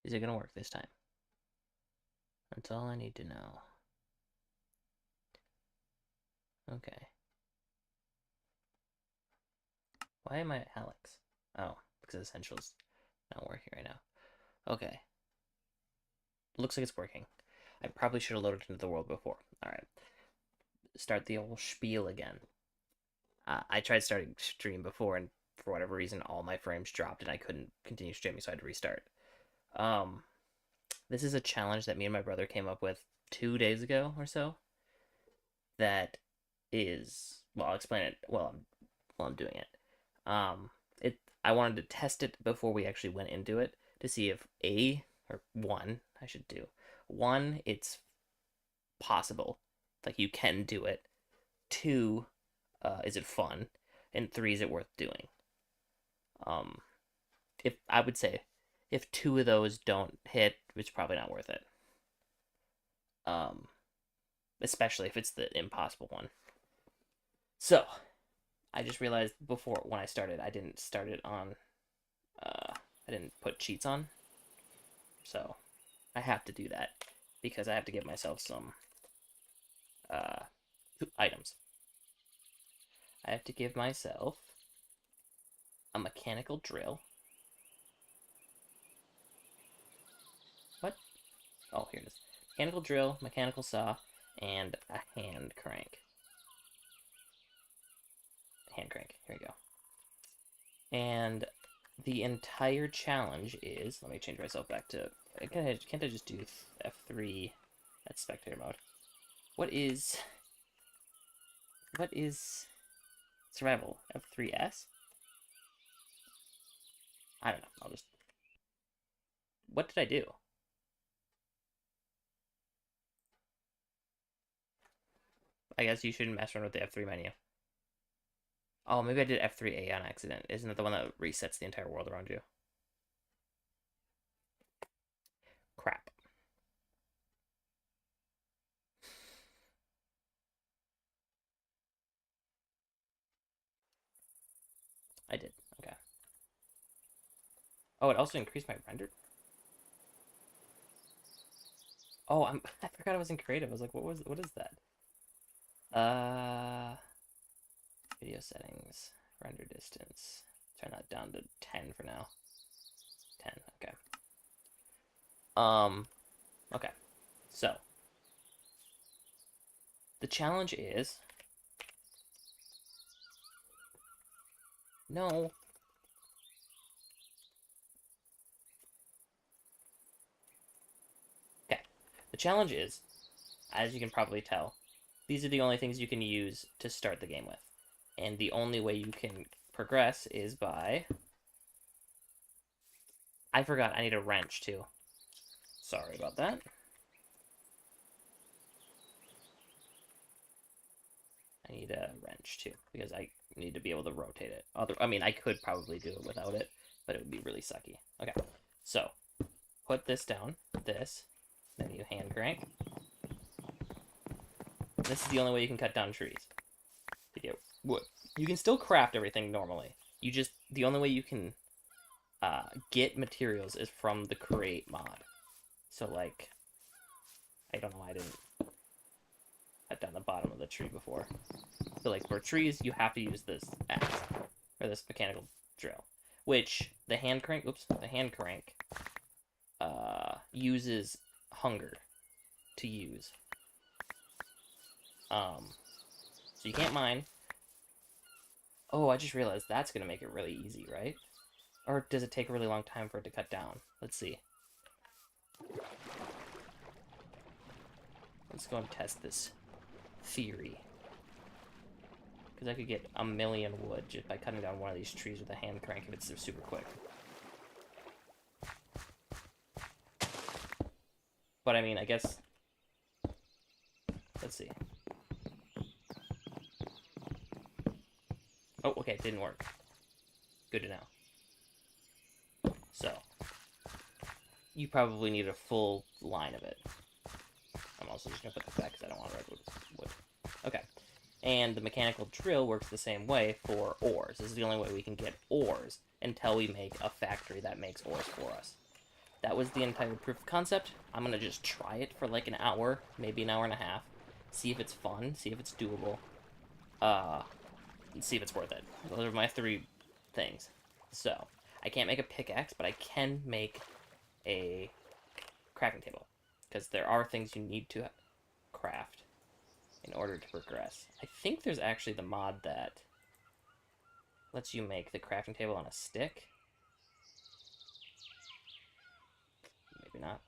Is it gonna work this time? That's all I need to know. Okay. Why am I at Alex? Oh, because Essential's not working right now. Okay. Looks like it's working. I probably should have loaded into the world before. Alright. Start the old spiel again. I tried starting stream before, and for whatever reason, all my frames dropped, and I couldn't continue streaming, so I had to restart. Um, this is a challenge that me and my brother came up with 2 days ago or so. That is, well, I'll explain it while I'm doing it. Um, it I wanted to test it before we actually went into it to see if I should do one, it's possible, like you can do it. Two, is it fun? And three, is it worth doing? Um, if I would say if two of those don't hit, it's probably not worth it. Um, Especially if it's the impossible one. So I just realized before when I started, I didn't start it on. I didn't put cheats on, so I have to do that because I have to give myself some uh, items. I have to give myself a mechanical drill. What? Oh, here it is. Mechanical drill, mechanical saw, and a hand crank. Hand crank. Here we go. And the entire challenge is. Let me change myself back to. Can't I just do F3? That's spectator mode. What is. What is. Survival? F3S? I don't know. I'll just. What did I do? I guess you shouldn't mess around with the F3 menu. Oh, maybe I did F3A on accident. Isn't it the one that resets the entire world around you? Crap. I did. Okay. Oh, it also increased my render. Oh, I forgot I was in creative. I was like, what is that? Uh Video settings, render distance. Turn that down to 10 for now. 10, okay. Um okay. So, the challenge is no. Okay. The challenge is, as you can probably tell, these are the only things you can use to start the game with. And the only way you can progress is by I forgot I need a wrench too. Sorry about that. I need a wrench too because I need to be able to rotate it. I mean, I could probably do it without it, but it would be really sucky. Okay, so put this down, this, then you hand crank. This is the only way you can cut down trees to get wood. You can still craft everything normally. The only way you can get materials is from the create mod. So like, I don't know why I didn't cut down the bottom of the tree before. So like for trees, you have to use this axe or this mechanical drill, which the hand crank. Oops, the hand crank uses hunger to use. So you can't mine. Oh, I just realized that's gonna make it really easy, right? Or does it take a really long time for it to cut down? Let's see. Let's go and test this theory. Because I could get a million wood just by cutting down one of these trees with a hand crank if it's super quick. But I mean, I guess. Let's see. Oh, okay, it didn't work. Good to know. So, you probably need a full line of it. I'm also just going to put this back because I don't want redwood wood. Okay. And the mechanical drill works the same way for ores. This is the only way we can get ores until we make a factory that makes ores for us. that was the entire proof of concept. I'm gonna just try it for like an hour, maybe an hour and a half, see if it's fun, see if it's doable, and see if it's worth it. Those are my 3 things. So, I can't make a pickaxe, but I can make a crafting table, because there are things you need to craft in order to progress. I think there's actually the mod that lets you make the crafting table on a stick. Maybe not.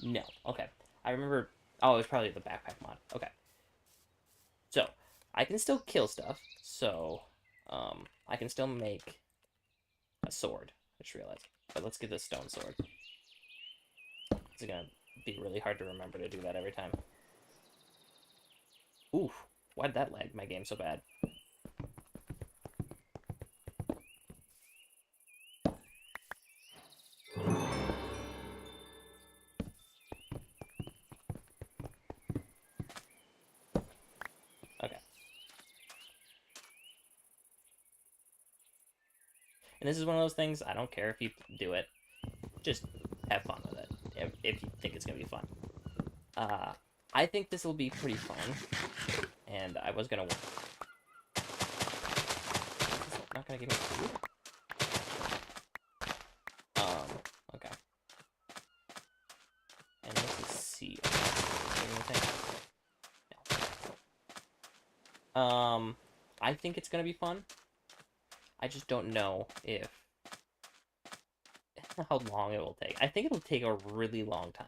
No. Okay. I remember... Oh, it was probably the backpack mod. Okay. So, I can still kill stuff. So, I can still make a sword. I just realized. But let's get this stone sword. It's gonna be really hard to remember to do that every time. Oof. Why'd that lag my game so bad? Okay. And this is one of those things, I don't care if you do it. Just have fun with it, if you think it's going to be fun. I think this will be pretty fun, and I was going to... Not going to give me food? Okay. And this is C. No. I think it's going to be fun. I just don't know if... how long it will take. I think it'll take a really long time.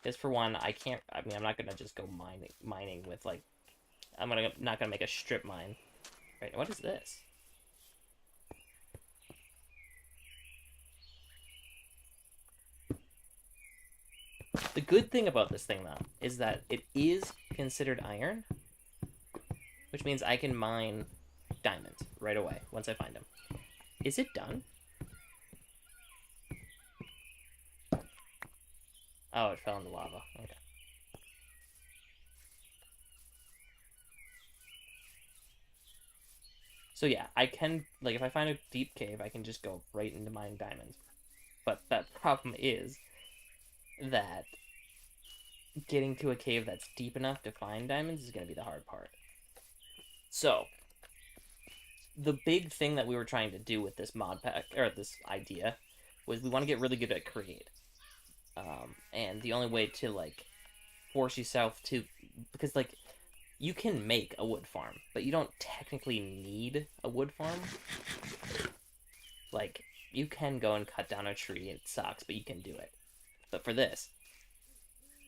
Because for one, I'm not gonna just go mining with, like... not gonna make a strip mine. Right, what is this? The good thing about this thing, though, is that it is considered iron. Which means I can mine diamonds right away, once I find them. Is it done? Oh, it fell in the lava. Okay. So yeah, I can, like, if I find a deep cave, I can just go right into mining diamonds. But that problem is that getting to a cave that's deep enough to find diamonds is going to be the hard part. So, the big thing that we were trying to do with this mod pack, or this idea, was we want to get really good at create. And the only way to, like, force yourself to... Because, like, you can make a wood farm, but you don't technically need a wood farm. Like, you can go and cut down a tree, it sucks, but you can do it. But for this,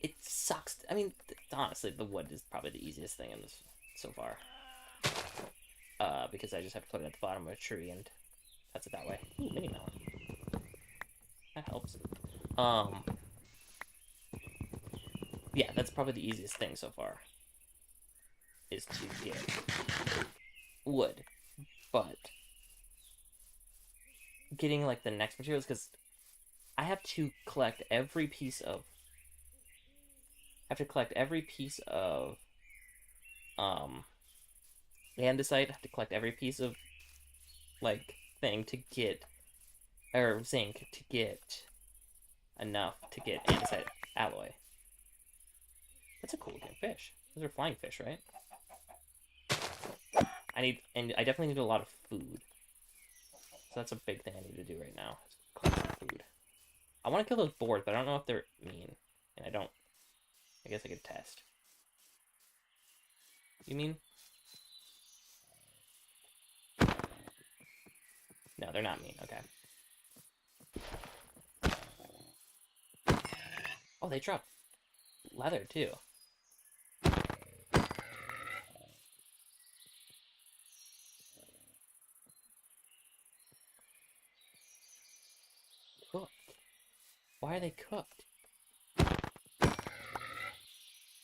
it sucks. I mean, honestly, the wood is probably the easiest thing in this so far. Because I just have to put it at the bottom of a tree and cuts it that way. Ooh, mini melon. That helps. Yeah, that's probably the easiest thing so far. Is to get wood. But getting, like, the next materials, because I have to collect every piece of... andesite. I have to collect every piece of, like, thing to get... Or zinc to get enough to get andesite alloy. That's a cool looking fish. Those are flying fish, right? And I definitely need a lot of food. So that's a big thing I need to do right now. Collect some food. I want to kill those boars, but I don't know if they're mean. And I guess I could test. You mean? No, they're not mean. Okay. Oh, they drop leather, too. Cooked. Why are they cooked?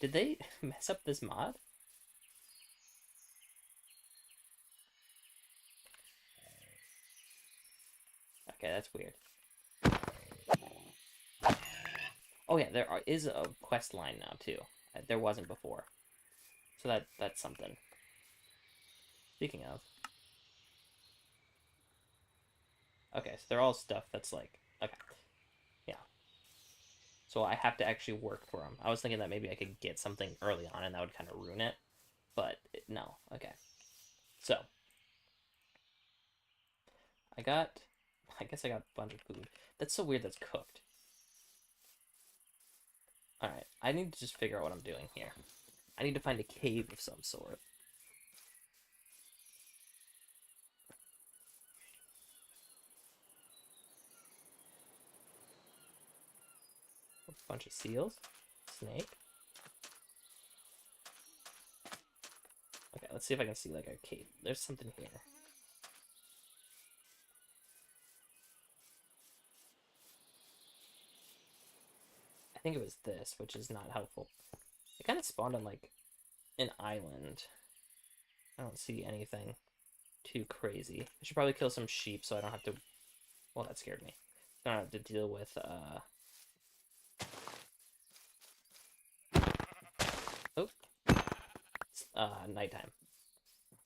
Did they mess up this mod? Okay, that's weird. Oh yeah, is a quest line now too. There wasn't before. So that's something. Speaking of. Okay, so they're all stuff that's like, okay, yeah. So I have to actually work for them. I was thinking that maybe I could get something early on and that would kind of ruin it, but no. Okay, so I guess I got a bunch of food. That's so weird. That's cooked. All right, I need to just figure out what I'm doing here. I need to find a cave of some sort. A bunch of seals, snake. Okay, let's see if I can see like a cave. There's something here. I think it was this, which is not helpful. It kind of spawned on like an island. I don't see anything too crazy. I should probably kill some sheep so I don't have to. Well, that scared me. I don't have to deal with oh, nighttime.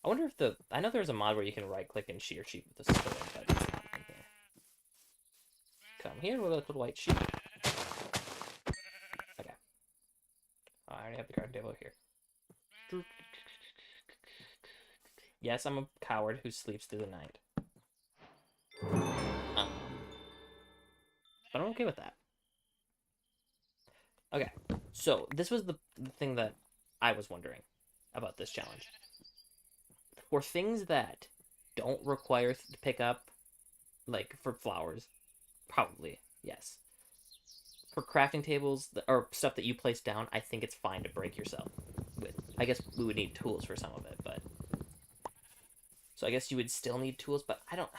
I wonder if the. I know there's a mod where you can right click and shear sheep with the sword, but it's not in here. Come here, little white sheep. Okay. Oh, I already have the garden table here. Yes, I'm a coward who sleeps through the night. Um, but I'm okay with that. Okay, so this was the thing that I was wondering about this challenge. For things that don't require to pick up, like for flowers, probably, yes. For crafting tables, or stuff that you place down, I think it's fine to break yourself with. I guess we would need tools for some of it, but... So I guess you would still need tools, but I don't...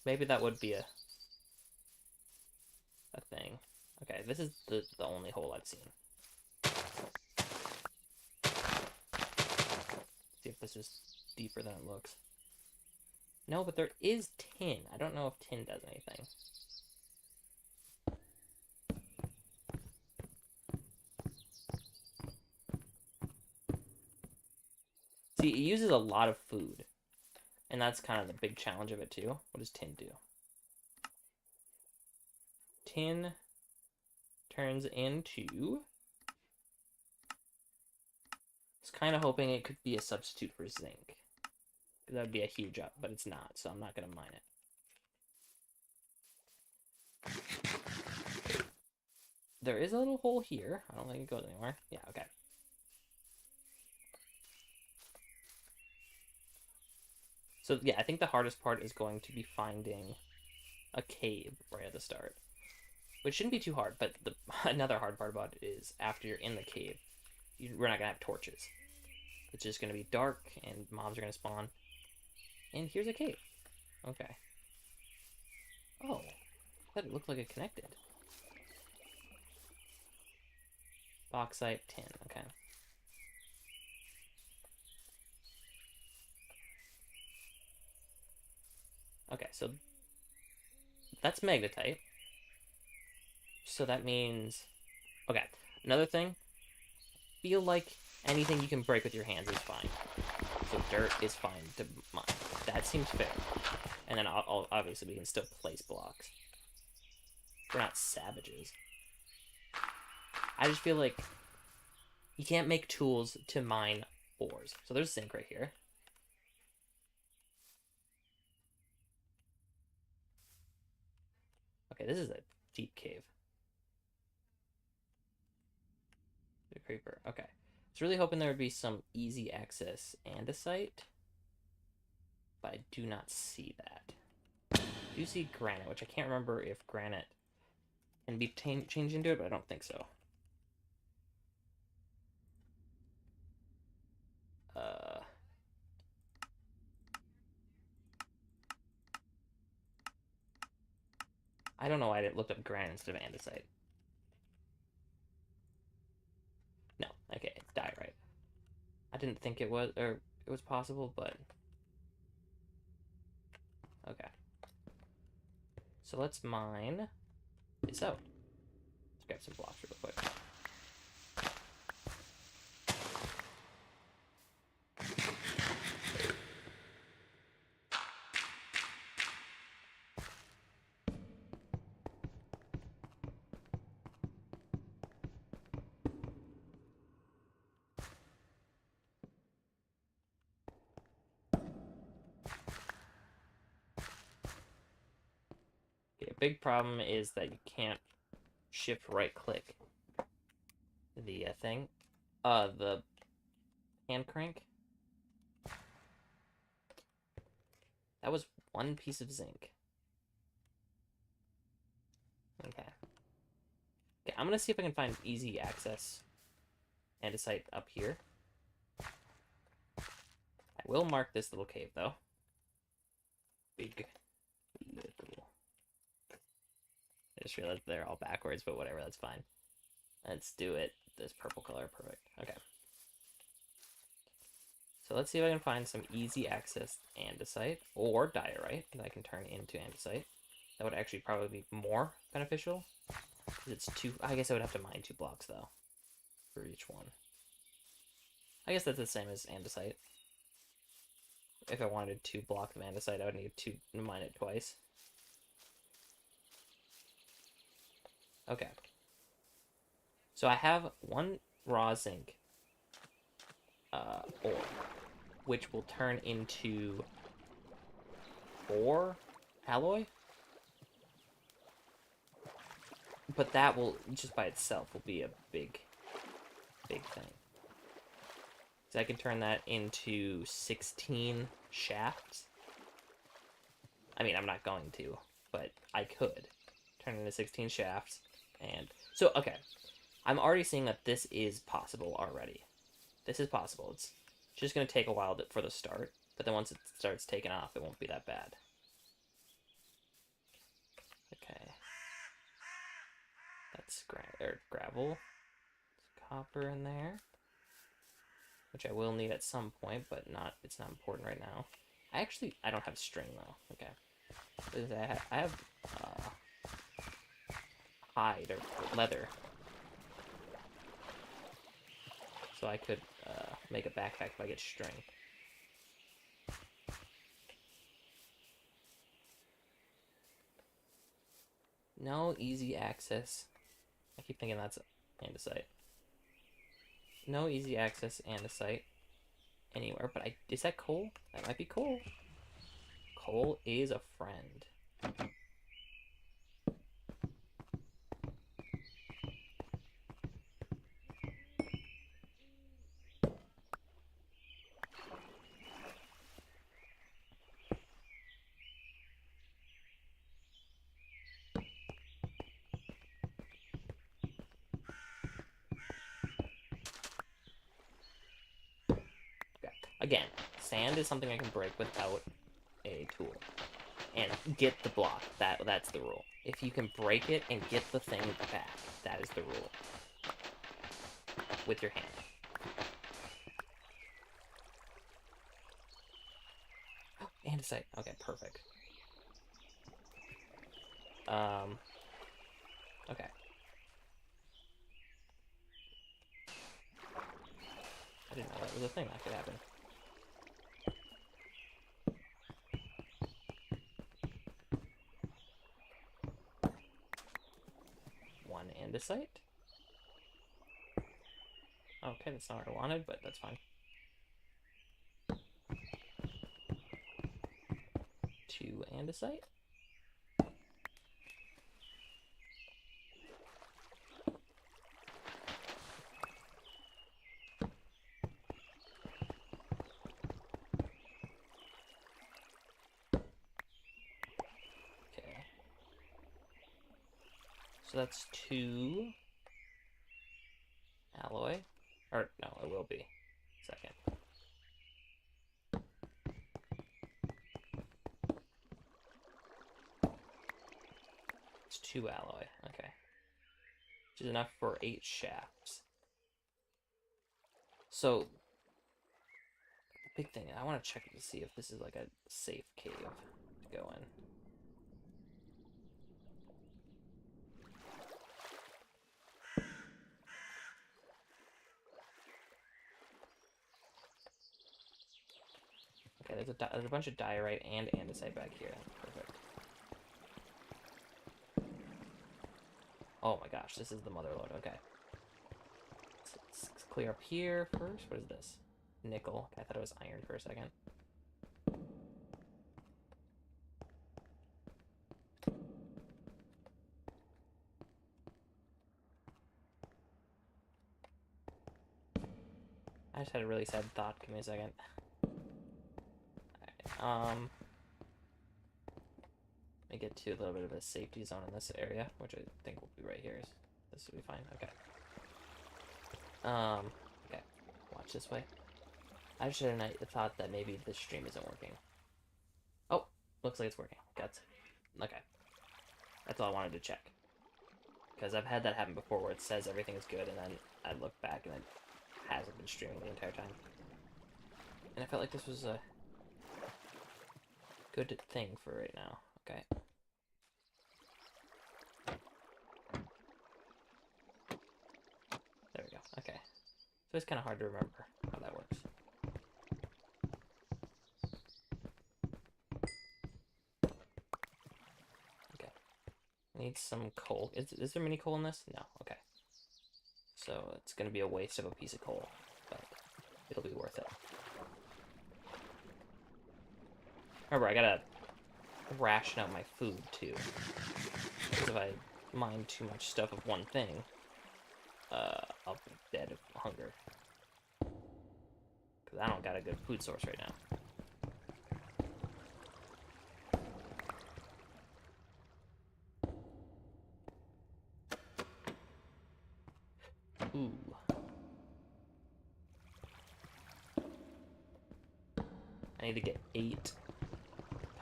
Maybe that would be a thing. Okay, this is the only hole I've seen. See if this is deeper than it looks. No, but there is tin. I don't know if tin does anything. See, it uses a lot of food. And that's kind of the big challenge of it, too. What does tin do? Tin turns into... I was kind of hoping it could be a substitute for zinc. Because that would be a huge up, but it's not, so I'm not going to mine it. There is a little hole here. I don't think it goes anywhere. Yeah, okay. So, yeah, I think the hardest part is going to be finding a cave right at the start. Which shouldn't be too hard, but another hard part about it is after you're in the cave, we're not going to have torches. It's just going to be dark, and mobs are going to spawn. And here's a cave. Okay. Oh, I thought it looked like it connected. Bauxite, tin, okay. Okay, so that's magnetite. So that means... Okay, another thing. Feel like anything you can break with your hands is fine. So dirt is fine to mine. That seems fair. And then obviously we can still place blocks. We're not savages. I just feel like you can't make tools to mine ores. So there's zinc right here. Okay, this is a deep cave. The creeper. Okay. I was really hoping there would be some easy access andesite. But I do not see that. I do see granite, which I can't remember if granite can be changed into it, but I don't think so. I don't know why I looked up granite instead of andesite. No, okay, it's diorite. I didn't think it was, or it was possible, but... Okay. So let's mine this out. Let's grab some blocks real quick. big problem is that you can't shift right click the thing. The hand crank. That was one piece of zinc. Okay. Okay, I'm gonna see if I can find easy access andesite up here. I will mark this little cave though. Big little. I just realized they're all backwards, but whatever, that's fine. Let's do it this purple color. Perfect. Okay. So let's see if I can find some easy access andesite or diorite that I can turn into andesite. That would actually probably be more beneficial. It's two. I guess I would have to mine 2 blocks though for each one. I guess that's the same as andesite. If I wanted 2 blocks of andesite, I would need to mine it twice. Okay. So I have 1 raw zinc ore, which will turn into 4 alloy. But that will, just by itself, will be a big thing. So I can turn that into 16 shafts. I mean, I'm not going to, but I could turn it into 16 shafts. And so, okay, I'm already seeing that this is possible already. This is possible. It's just going to take a while for the start, but then once it starts taking off, it won't be that bad. Okay. That's gravel. There's copper in there, which I will need at some point, but it's not important right now. I don't have string though. Okay. I have hide or leather. So I could make a backpack if I get string. No easy access. I keep thinking that's andesite. No easy access andesite anywhere, but is that coal? That might be coal. Coal is a friend. Again, sand is something I can break without a tool. And get the block. That's the rule. If you can break it and get the thing back, that is the rule. With your hand. Oh, andesite. Okay, perfect. Okay. I didn't know that was a thing that could happen. One andesite. Okay, that's not what I wanted, but that's fine. 2 andesite. Okay. So that's 2 alloy. Or, no, it will be. Second. It's 2 alloy. Okay. Which is enough for 8 shafts. So, big thing, I want to check to see if this is like a safe cave to go in. Okay, there's a bunch of diorite and andesite back here. Perfect. Oh my gosh, this is the motherlode. Okay. Let's clear up here first. What is this? Nickel. Okay, I thought it was iron for a second. just had a really sad thought. Give me a second. Alright, let me get to a little bit of a safety zone in this area, which I think will be right here. This will be fine. Okay. Okay. Watch this way. I just had a thought that maybe this stream isn't working. Oh, looks like it's working. Okay. That's all I wanted to check. Because I've had that happen before where it says everything is good, and then I look back and it hasn't been streaming the entire time. And I felt like this was a good thing for right now. Okay. There we go. Okay. So it's kind of hard to remember how that works. Okay. Need some coal. Is there many coal in this? No. Okay. So it's going to be a waste of a piece of coal, but it'll be worth it. Remember, I gotta ration out my food, too. Because if I mine too much stuff of one thing, I'll be dead of hunger. Because I don't got a good food source right now. Ooh. I need to get 8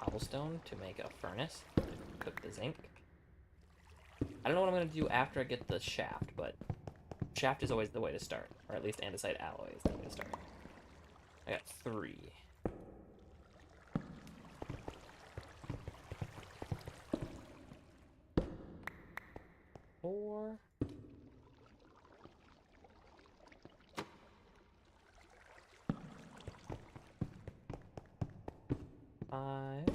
cobblestone to make a furnace to cook the zinc. I don't know what I'm going to do after I get the shaft, but shaft is always the way to start. Or at least andesite alloy is the way to start. I got 3. 4. 5.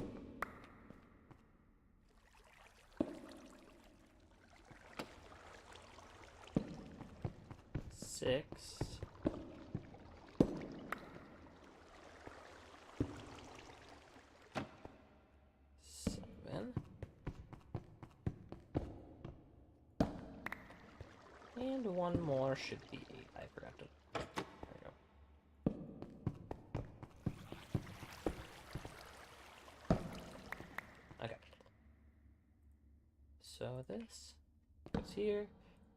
6. 7. And one more should be 8. I forgot to. There we go. Okay. So this goes here,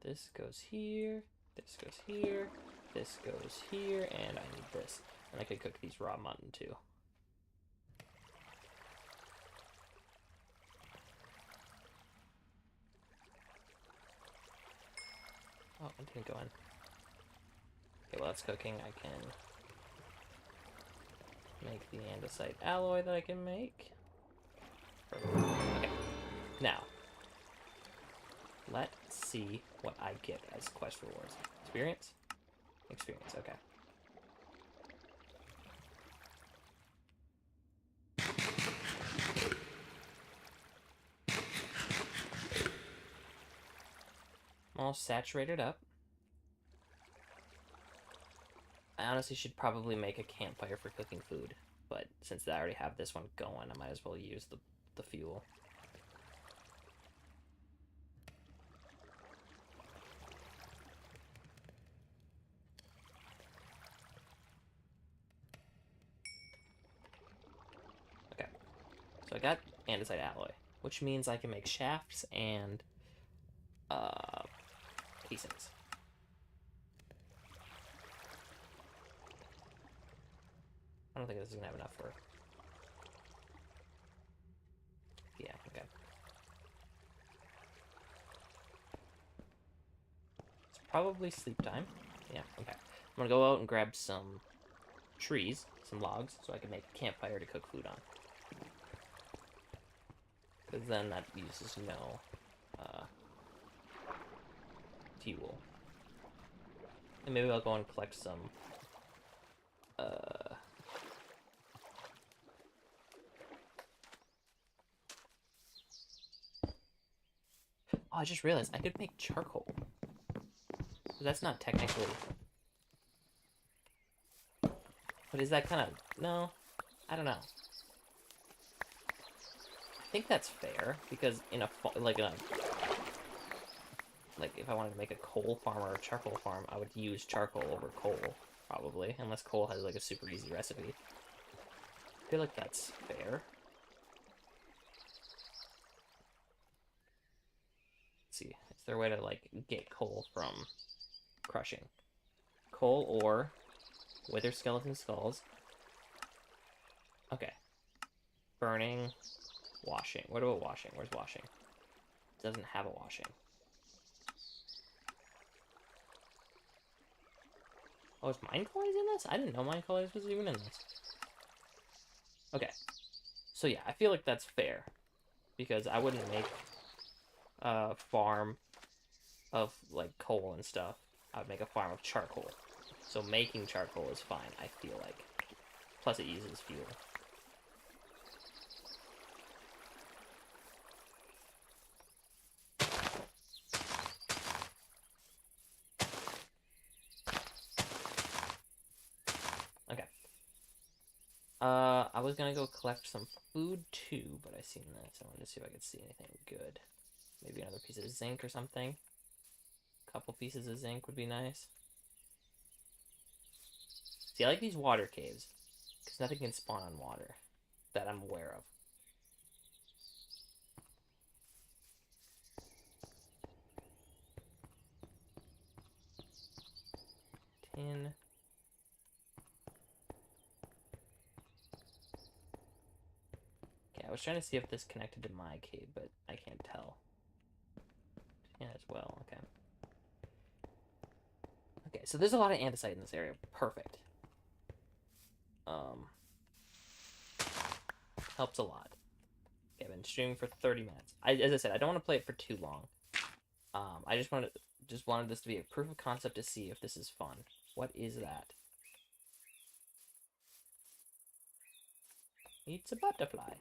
this goes here, this goes here, this goes here, and I need this. And I could cook these raw mutton too. Oh, it didn't go in. Okay, while it's cooking, I can make the andesite alloy that I can make. Okay, now, let's see what I get as quest rewards. Experience? Experience, okay. I'm all saturated up. I honestly should probably make a campfire for cooking food, but since I already have this one going, I might as well use the fuel. Okay, so I got andesite alloy, which means I can make shafts and casings. I don't think this is gonna have enough for. Yeah, okay. It's probably sleep time. Yeah, okay. I'm gonna go out and grab some trees, some logs, so I can make a campfire to cook food on. Because then that uses no fuel. And maybe I'll go and collect some oh, I just realized I could make charcoal. That's not technically. But is that kind of... No, I don't know. I think that's fair, because in a... Like if I wanted to make a coal farm or a charcoal farm, I would use charcoal over coal. probably, unless coal has like a super easy recipe. I feel like that's fair. Let's see, is there a way to like get coal from crushing? Coal ore, wither skeleton skulls. Okay. Burning, washing. What about washing? Where's washing? It doesn't have a washing. Oh, is mine collies in this? I didn't know mine collies was even in this. Okay. So yeah, I feel like that's fair. Because I wouldn't make a farm of like coal and stuff. I would make a farm of charcoal. So making charcoal is fine, I feel like. Plus it uses fuel. Okay. I was gonna go collect some food too, but I seen this. I wanted to see if I could see anything good. Maybe another piece of zinc or something. A couple pieces of zinc would be nice. See, I like these water caves, because nothing can spawn on water that I'm aware of. Tin. Okay, I was trying to see if this connected to my cave, but I can't tell. Yeah, as well, okay. Okay, so there's a lot of andesite in this area. Perfect. Helps a lot. Okay, I've been streaming for 30 minutes. As I said, I don't want to play it for too long. I just wanted this to be a proof of concept to see if this is fun. What is that? It's a butterfly.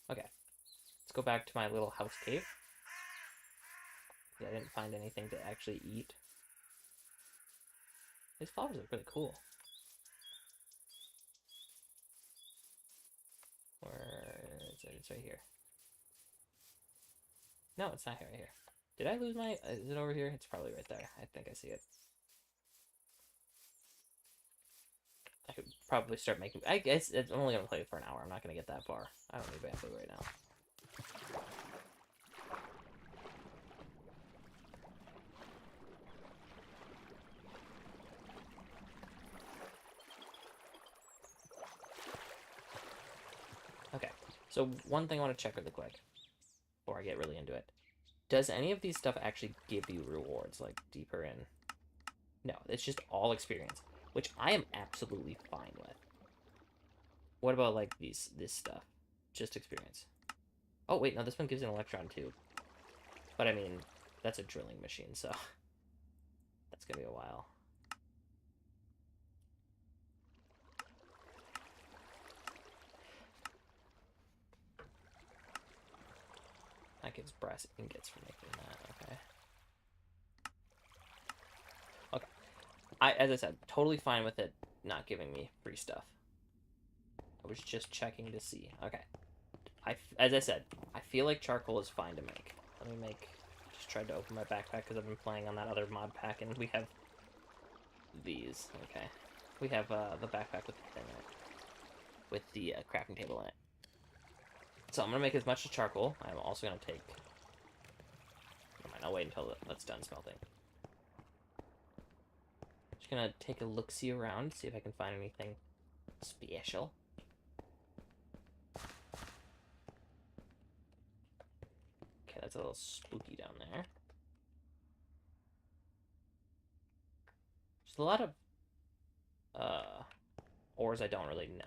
Okay, let's go back to my little house cave. Yeah, I didn't find anything to actually eat. These flowers look really cool. Where is it? It's right here. No, it's not right here. Did I lose my... Is it over here? It's probably right there. I think I see it. I could probably start making... I guess I'm only going to play it for an hour. I'm not going to get that far. I don't need bamboo right now. Okay, so one thing I want to check really quick before I get really into it. Does any of these stuff actually give you rewards, like, deeper in? No, it's just all experience, which I am absolutely fine with. What about, like, this stuff? Just experience. Oh, wait, no, this one gives an electron, too. But, I mean, that's a drilling machine, so that's gonna be a while. That gives brass ingots for making that, okay. Okay. As I said, totally fine with it not giving me free stuff. I was just checking to see. Okay. As I said, I feel like charcoal is fine to make. Let me make... Just tried to open my backpack because I've been playing on that other mod pack, and we have these. Okay. We have the backpack with the thing in it. With the crafting table in it. So I'm going to make as much as charcoal. I'm also going to take... Never mind, I'll wait until that's done smelting. Just going to take a look-see around, see if I can find anything special. Okay, that's a little spooky down there. There's a lot of ores I don't really know.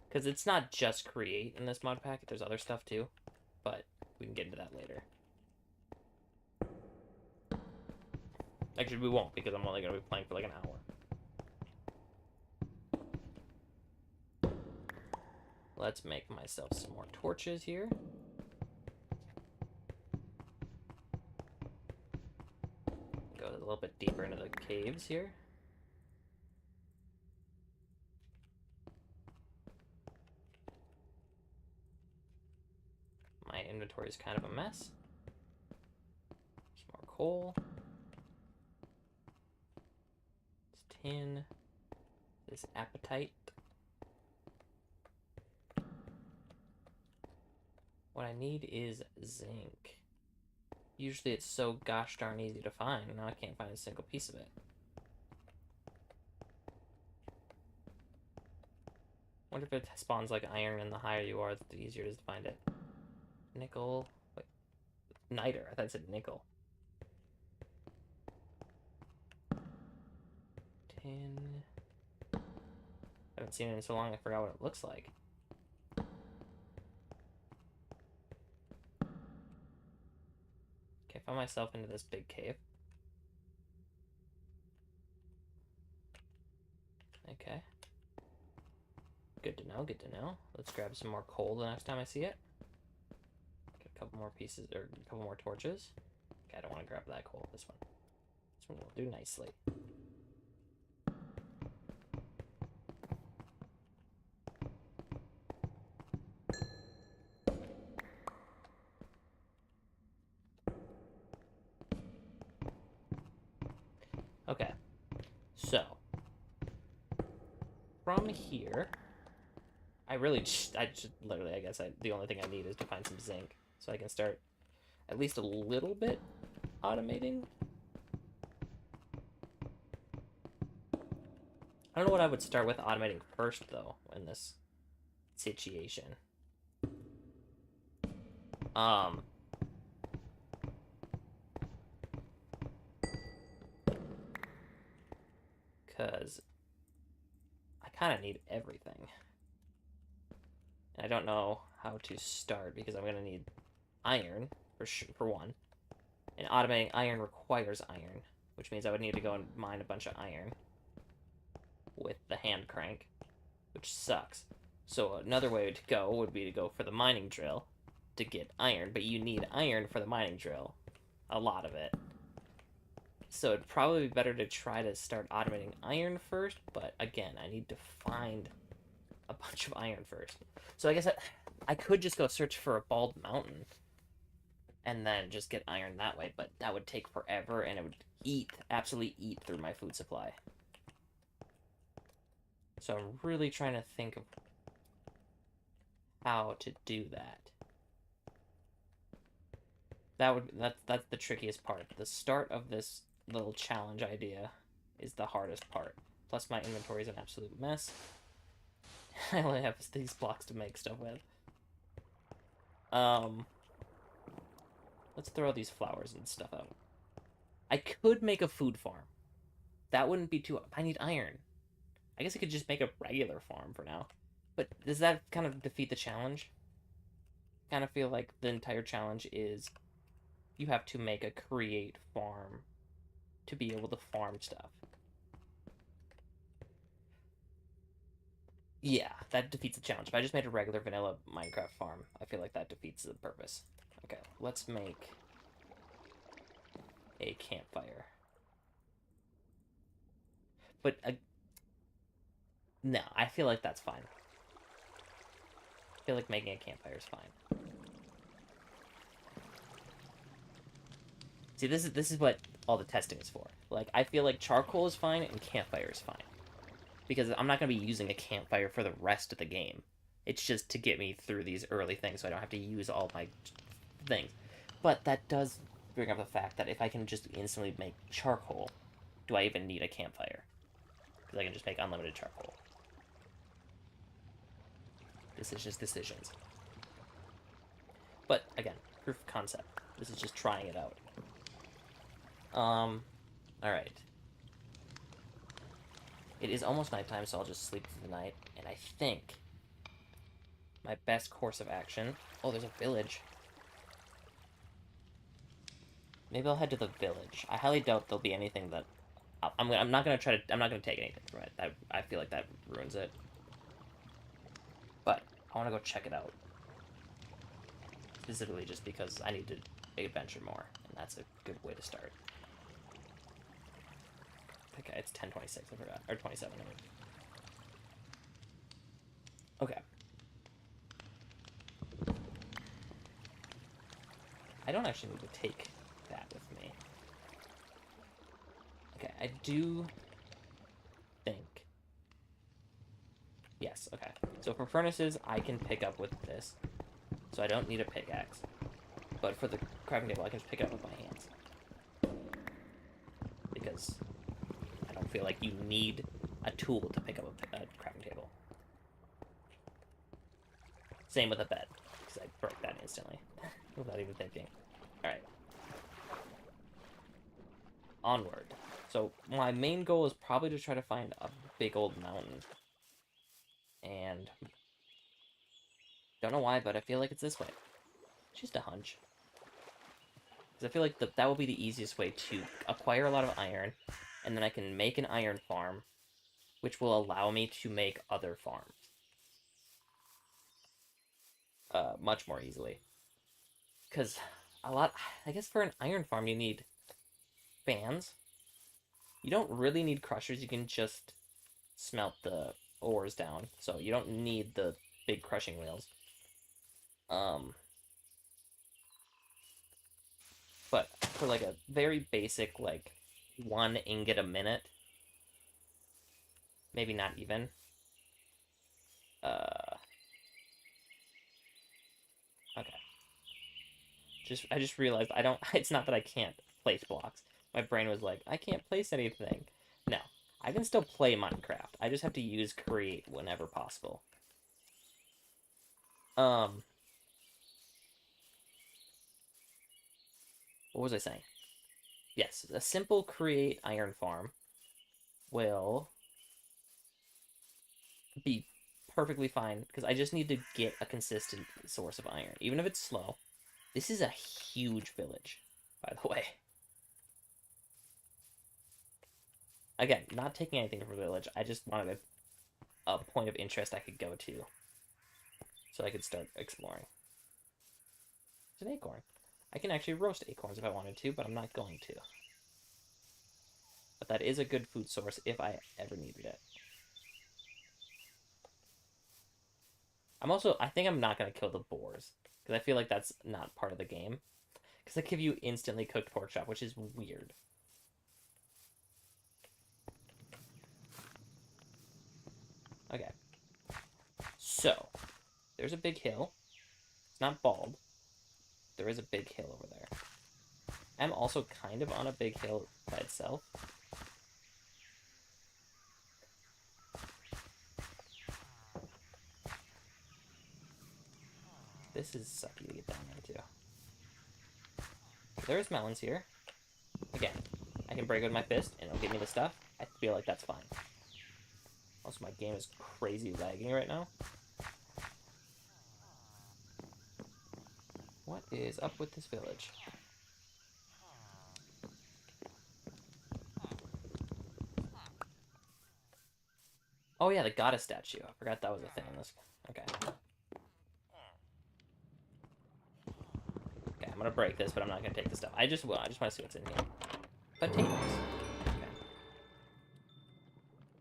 Because it's not just create in this mod pack, there's other stuff too. But we can get into that later. Actually, we won't, because I'm only going to be playing for like an hour. Let's make myself some more torches here. Go a little bit deeper into the caves here. My inventory is kind of a mess. Some more coal. tin. This apatite. What I need is zinc. Usually it's so gosh darn easy to find, and now I can't find a single piece of it. Wonder if it spawns like iron, and the higher you are, the easier it is to find it. Nickel. Wait. Niter. I thought it said nickel. Tin. I haven't seen it in so long I forgot what it looks like. Okay, I found myself into this big cave. Okay. Good to know, good to know. Let's grab some more coal the next time I see it. Get a couple more pieces, or a couple more torches. Okay, I don't want to grab that coal. This one. This one will do nicely. Okay. So, from here, I just literally, I guess the only thing I need is to find some zinc so I can start at least a little bit automating. I don't know what I would start with automating first, though, in this situation. Because I kind of need everything. And I don't know how to start because I'm going to need iron, for one. And automating iron requires iron, which means I would need to go and mine a bunch of iron with the hand crank, which sucks. So another way to go would be to go for the mining drill to get iron, but you need iron for the mining drill. A lot of it. So it'd probably be better to try to start automating iron first, but again, I need to find a bunch of iron first. So I guess I could just go search for a bald mountain and then just get iron that way, but that would take forever and it would absolutely eat through my food supply. So I'm really trying to think of how to do that. That's the trickiest part. The start of this little challenge idea is the hardest part. Plus my inventory is an absolute mess. I only have these blocks to make stuff with. Let's throw these flowers and stuff out. I could make a food farm. That wouldn't be too... I need iron. I guess I could just make a regular farm for now. But does that kind of defeat the challenge? I kind of feel like the entire challenge is you have to make a create farm to be able to farm stuff. Yeah, that defeats the challenge. If I just made a regular vanilla Minecraft farm, I feel like that defeats the purpose. Okay, let's make a campfire. But, no, I feel like that's fine. I feel like making a campfire is fine. See, this is what all the testing is for. Like, I feel like charcoal is fine and campfire is fine. Because I'm not going to be using a campfire for the rest of the game. It's just to get me through these early things so I don't have to use all my things. But that does bring up the fact that if I can just instantly make charcoal, do I even need a campfire? Because I can just make unlimited charcoal. This is just decisions. But, again, proof of concept. This is just trying it out. Alright. It is almost nighttime, so I'll just sleep for the night. And I think my best course of action... Oh, there's a village. Maybe I'll head to the village. I highly doubt there'll be anything that... I'm not gonna take anything from it. I feel like that ruins it. But I want to go check it out. Specifically just because I need to adventure more, and that's a good way to start. Okay, it's 10:26, I forgot. Or 27, I mean. Okay. I don't actually need to take that with me. Okay, I do Yes, okay. So for furnaces, I can pick up with this. So I don't need a pickaxe. But for the crafting table, I can just pick it up with my hands. Because I don't feel like you need a tool to pick up a crafting table. Same with a bed, because I broke that instantly without even thinking. Alright. Onward. So my main goal is probably to try to find a big old mountain. And don't know why, but I feel like it's this way. It's just a hunch. Because I feel like that will be the easiest way to acquire a lot of iron, and then I can make an iron farm, which will allow me to make other farms. Much more easily. Because I guess for an iron farm you need fans. You don't really need crushers, you can just smelt the ores down, so you don't need the big crushing wheels. But for like a very basic, like 1 ingot a minute, maybe not even. Okay. I just realized I don't. It's not that I can't place blocks. My brain was like, I can't place anything. No, I can still play Minecraft. I just have to use create whenever possible. Um, what was I saying? Yes, a simple create iron farm will be perfectly fine because I just need to get a consistent source of iron, even if it's slow. This is a huge village, by the way. Again, not taking anything from the village. I just wanted a point of interest I could go to so I could start exploring. It's an acorn. I can actually roast acorns if I wanted to, but I'm not going to. But that is a good food source if I ever needed it. I think I'm not going to kill the boars, because I feel like that's not part of the game. Because they give you instantly cooked pork chop, which is weird. Okay. So, there's a big hill. It's not bald. There is a big hill over there. I'm also kind of on a big hill by itself. This is sucky to get down there, too. There's melons here. Again, I can break it with my fist, and it'll give me the stuff. I feel like that's fine. Also, my game is crazy lagging right now. What is up with this village? Oh yeah, the goddess statue. I forgot that was a thing in this. Okay. Okay, I'm gonna break this, but I'm not gonna take the stuff. I just want to see what's in here. Potatoes. Okay.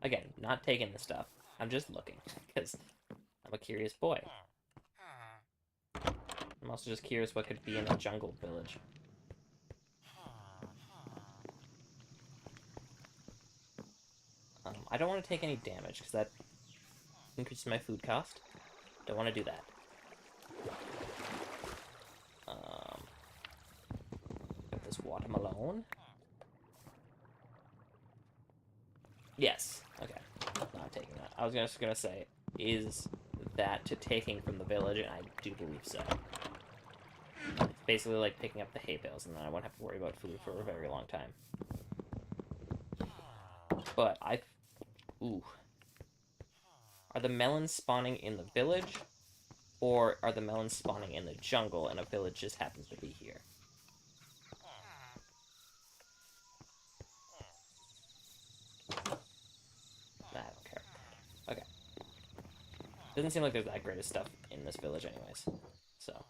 Again, not taking the stuff. I'm just looking, because I'm a curious boy. I'm also just curious what could be in a jungle village. I don't want to take any damage, because that increases my food cost. Don't want to do that. Got this watermelon. Yes. Okay. Not taking that. I was just gonna say, is that to taking from the village, and I do believe so. It's basically like picking up the hay bales, and then I won't have to worry about food for a very long time. But ooh. Are the melons spawning in the village? Or are the melons spawning in the jungle and a village just happens to be here? Nah, I don't care. Okay. Doesn't seem like there's that great of stuff in this village anyways. So.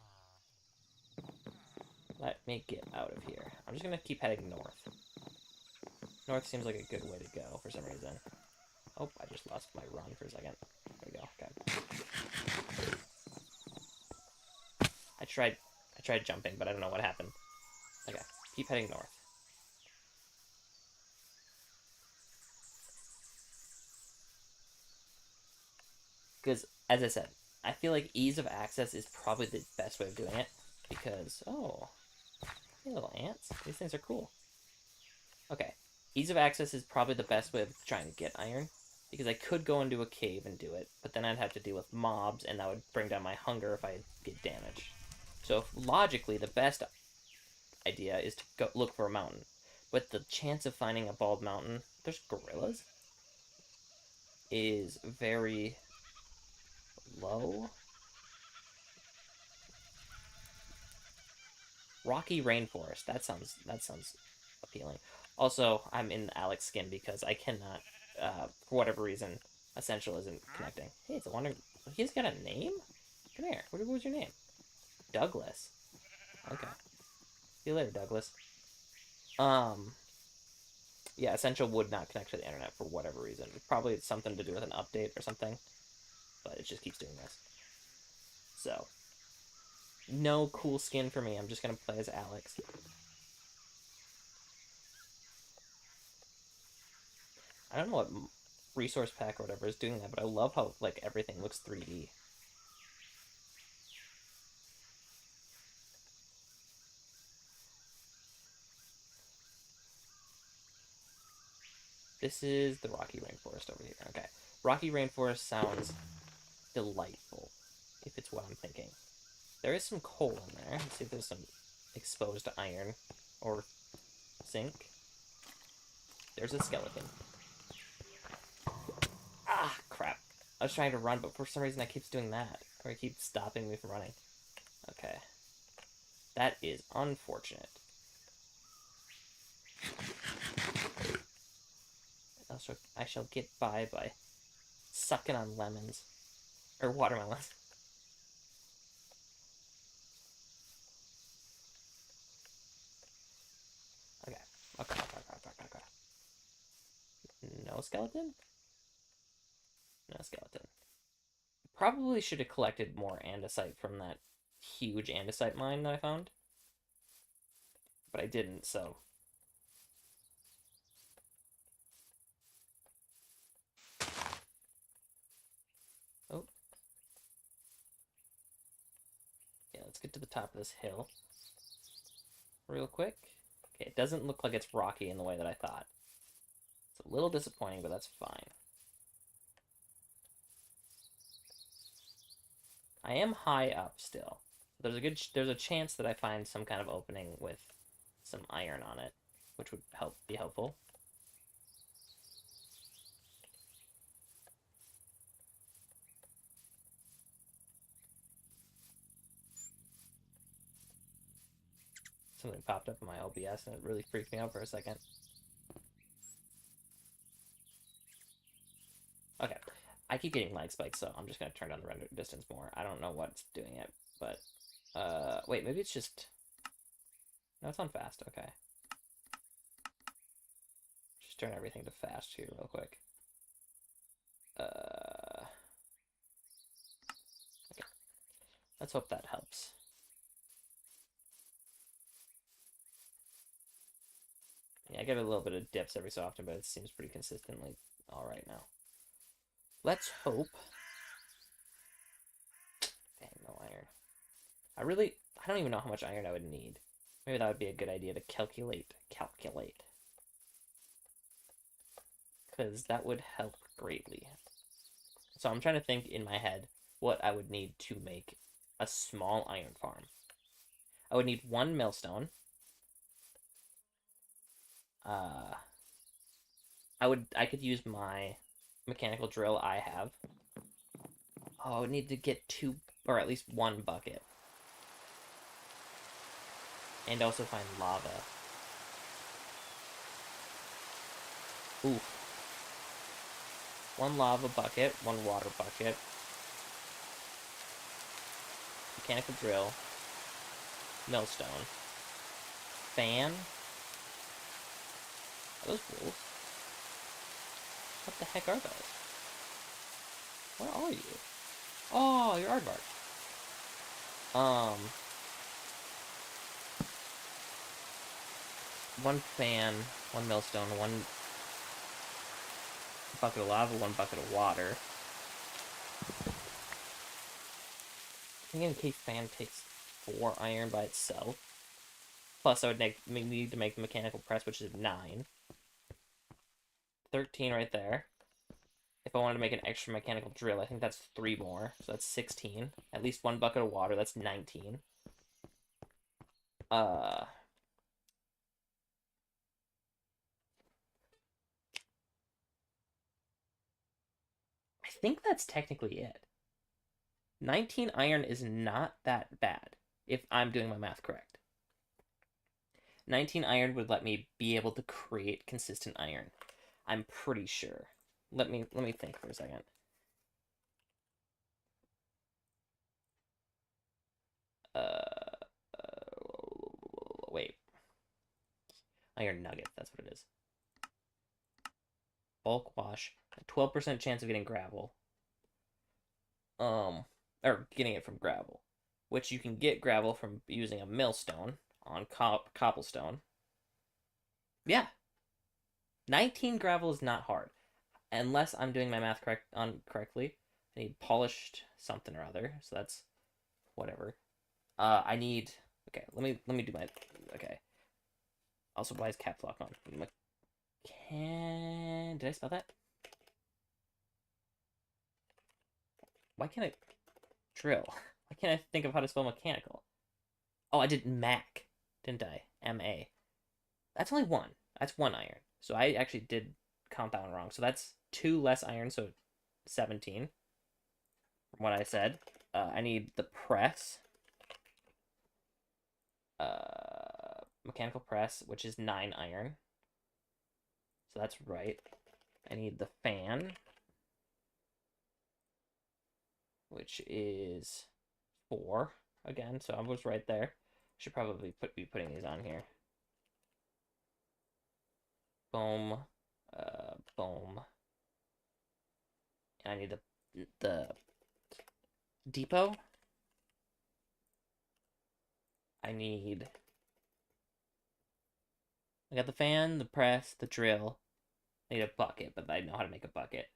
Let me get out of here. I'm just gonna keep heading north. North seems like a good way to go for some reason. Oh, I just lost my run for a second. There we go. Okay. I tried jumping, but I don't know what happened. Okay, keep heading north. Because, as I said, I feel like ease of access is probably the best way of doing it. Because, oh, hey, little ants. These things are cool. Okay, ease of access is probably the best way of trying to get iron. Because I could go into a cave and do it, but then I'd have to deal with mobs, and that would bring down my hunger if I get damaged. So, logically, the best idea is to go look for a mountain. But the chance of finding a bald mountain, there's gorillas, is very low. Rocky rainforest. That sounds appealing. Also, I'm in Alex skin because I cannot, for whatever reason, Essential isn't connecting. Hey, it's a wonder. He's got a name. Come here. What was your name? Douglas. Okay. See you later, Douglas. Um. Yeah, Essential would not connect to the internet for whatever reason. Probably it's something to do with an update or something, but it just keeps doing this. So, no cool skin for me. I'm just gonna play as Alex. I don't know what resource pack or whatever is doing that, but I love how like everything looks 3D. This is the Rocky Rainforest over here. Okay. Rocky Rainforest sounds delightful, if it's what I'm thinking. There is some coal in there. Let's see if there's some exposed iron or zinc. There's a skeleton. Ah, crap. I was trying to run, but for some reason that keeps doing that. Or it keeps stopping me from running. Okay. That is unfortunate. Also, I shall get by sucking on lemons. Or watermelons. Okay. Okay. No skeleton? No skeleton. Probably should have collected more andesite from that huge andesite mine that I found. But I didn't, so. Oh. Yeah, let's get to the top of this hill. Real quick. Okay, it doesn't look like it's rocky in the way that I thought. It's a little disappointing, but that's fine. I am high up still. There's a chance that I find some kind of opening with some iron on it, which would be helpful. Something popped up in my OBS and it really freaked me out for a second. Okay. I keep getting lag spikes, so I'm just going to turn down the render distance more. I don't know what's doing it, but... wait, maybe it's just... No, it's on fast. Okay. Just turn everything to fast here real quick. Okay. Let's hope that helps. Yeah, I get a little bit of dips every so often, but it seems pretty consistently alright now. Let's hope... Dang, no iron. I don't even know how much iron I would need. Maybe that would be a good idea to calculate. Because that would help greatly. So I'm trying to think in my head what I would need to make a small iron farm. I would need 1 millstone. I could use my mechanical drill I have. Oh, I would need to get 2, or at least 1 bucket. And also find lava. Ooh. 1 lava bucket, 1 water bucket. Mechanical drill. Millstone. Fan. Are those wolves? What the heck are those? Where are you? Oh, you're aardvark. One fan, 1 millstone, 1 bucket of lava, 1 bucket of water. think in case fan takes 4 iron by itself. Plus, I would need to make the mechanical press, which is 9. 13 right there. If I wanted to make an extra mechanical drill, I think that's 3 more. So that's 16. At least 1 bucket of water, that's 19. I think that's technically it. 19 iron is not that bad, if I'm doing my math correct. 19 iron would let me be able to create consistent iron. I'm pretty sure. Let me think for a second. Wait. Iron nugget, that's what it is. Bulk wash. 12% chance of getting gravel. Or getting it from gravel. Which you can get gravel from using a millstone on cobblestone. Yeah. 19 gravel is not hard. Unless I'm doing my math correctly. I need polished something or other. So that's whatever. I need. Okay, let me do my. Okay. Also, why is caps lock on? Did I spell that? Why can't I drill? Why can't I think of how to spell mechanical? Oh, I did Mac, didn't I? M-A. That's only 1. That's 1 iron. So I actually did count that one wrong. So that's 2 less iron, so 17. From what I said. I need the press. Mechanical press, which is 9 iron. So that's right. I need the fan, which is 4 again. So I was right there. Should probably be putting these on here. Boom, boom. And I need the depot. I got the fan, the press, the drill. I need a bucket, but I know how to make a bucket.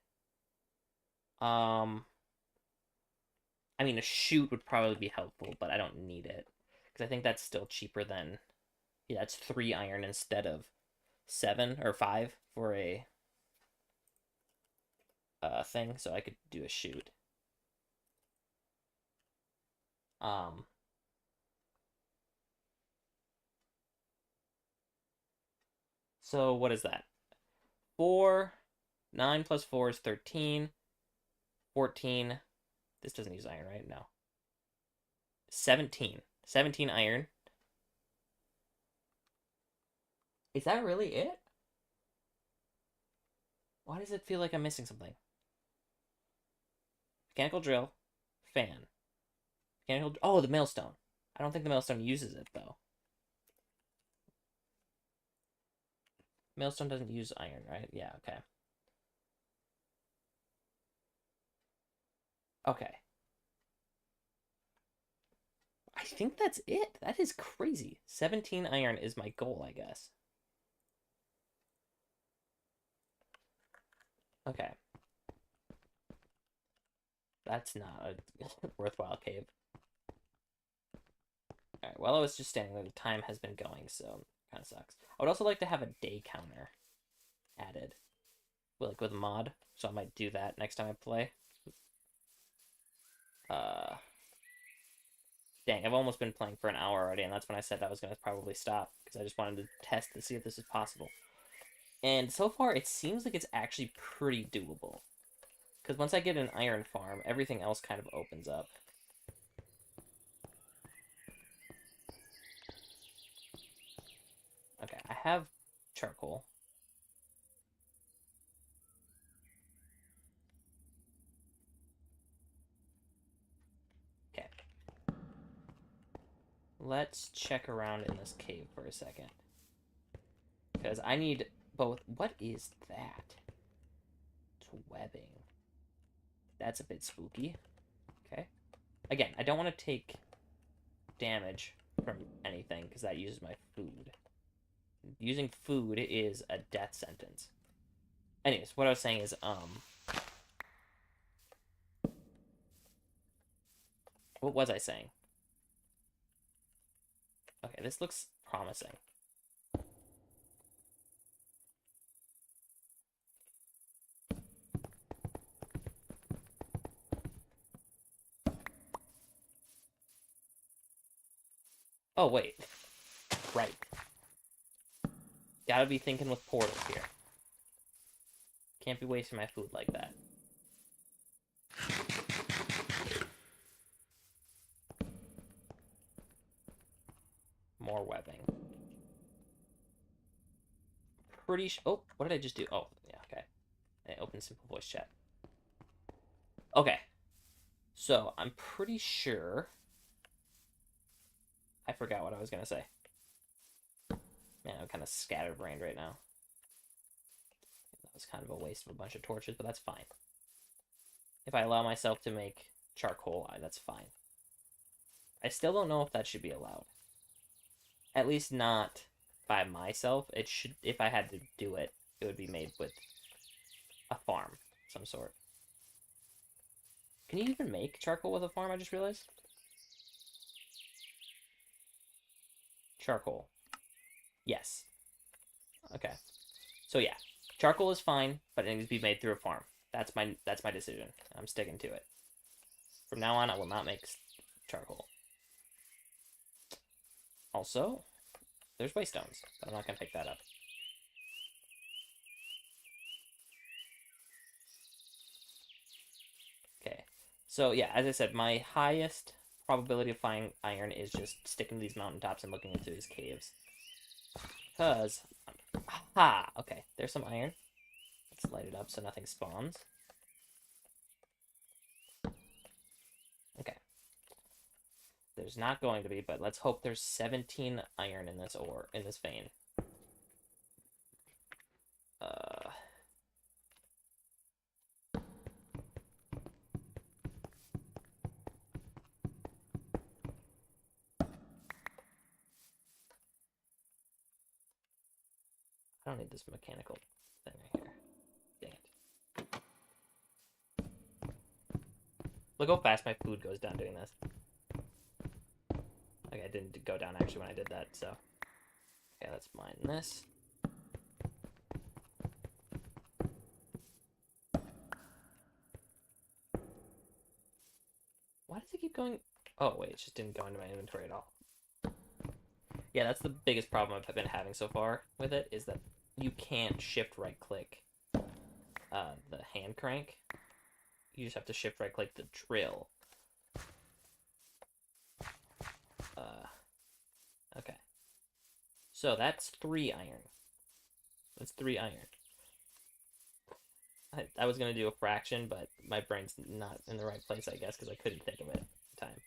I mean, a chute would probably be helpful, but I don't need it. Because I think that's still cheaper than... Yeah, it's 3 iron instead of 7 or 5 for a thing, so I could do a chute. So what is that? 4, 9 plus 4 is 13, 14. This doesn't use iron, right? No. 17. 17 iron. Is that really it? Why does it feel like I'm missing something? Mechanical drill, fan. Mechanical. Oh, the millstone. I don't think the millstone uses it though. Millstone doesn't use iron, right? Yeah. Okay. Okay. I think that's it. That is crazy. 17 iron is my goal, I guess. Okay. That's not a worthwhile cave. Alright, while I was just standing there, the time has been going, so kind of sucks. I would also like to have a day counter added. Like with a mod, so I might do that next time I play. Dang, I've almost been playing for an hour already, and that's when I said I was going to probably stop, because I just wanted to test to see if this is possible. And so far, it seems like it's actually pretty doable. Because once I get an iron farm, everything else kind of opens up. Okay, I have charcoal. Okay. Let's check around in this cave for a second. Because I need both... What is that? It's webbing. That's a bit spooky. Okay. Again, I don't want to take damage from anything, because that uses my food. Using food is a death sentence. Anyways, what I was saying is, What was I saying? Okay, this looks promising. Oh, wait. Right. Gotta be thinking with portals here. Can't be wasting my food like that. More webbing. Oh, what did I just do? Oh, yeah, okay. I opened Simple Voice Chat. Okay. So, I'm pretty sure... I forgot what I was gonna say. Man, I'm kind of scatterbrained right now. That was kind of a waste of a bunch of torches, but that's fine. If I allow myself to make charcoal, that's fine. I still don't know if that should be allowed. At least not by myself. It should, if I had to do it, it would be made with a farm of some sort. Can you even make charcoal with a farm? I just realized. Charcoal. Yes. Okay. So yeah, charcoal is fine, but it needs to be made through a farm. That's my decision. I'm sticking to it. From now on, I will not make charcoal. Also, there's waystones, but I'm not gonna pick that up. Okay. So yeah, as I said, my highest probability of finding iron is just sticking to these mountaintops and looking into these caves. Because, ha! Okay, there's some iron. Let's light it up so nothing spawns. Okay. There's not going to be, but let's hope there's 17 iron in this ore, in this vein. I don't need this mechanical thing right here. Dang it. Look how fast my food goes down doing this. Okay, it didn't go down actually when I did that, so. Okay, let's mine this. Why does it keep going? Oh, wait, it just didn't go into my inventory at all. Yeah, that's the biggest problem I've been having so far with it, is that you can't shift right click the hand crank. You just have to shift right click the drill. Okay. So that's 3 iron. That's 3 iron. I was going to do a fraction, but my brain's not in the right place, I guess, because I couldn't think of it at the time.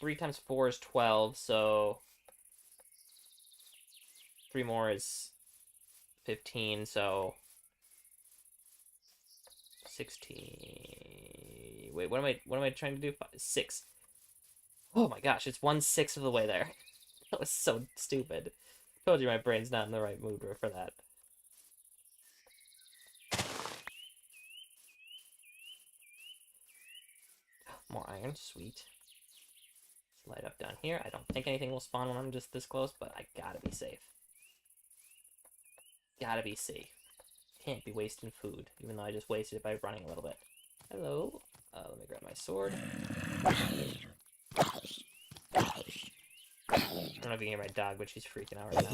3 times 4 is 12, so 3 more is 15, so 16. Wait, what am I trying to do? 6. Oh my gosh, it's 1/6 of the way there. That was so stupid. Told you my brain's not in the right mood for that. More iron, sweet. Let's light up down here. I don't think anything will spawn when I'm just this close, but I gotta be safe. Gotta be safe. Can't be wasting food, even though I just wasted it by running a little bit. Hello. Let me grab my sword. I don't know if you can hear my dog, but she's freaking out right now.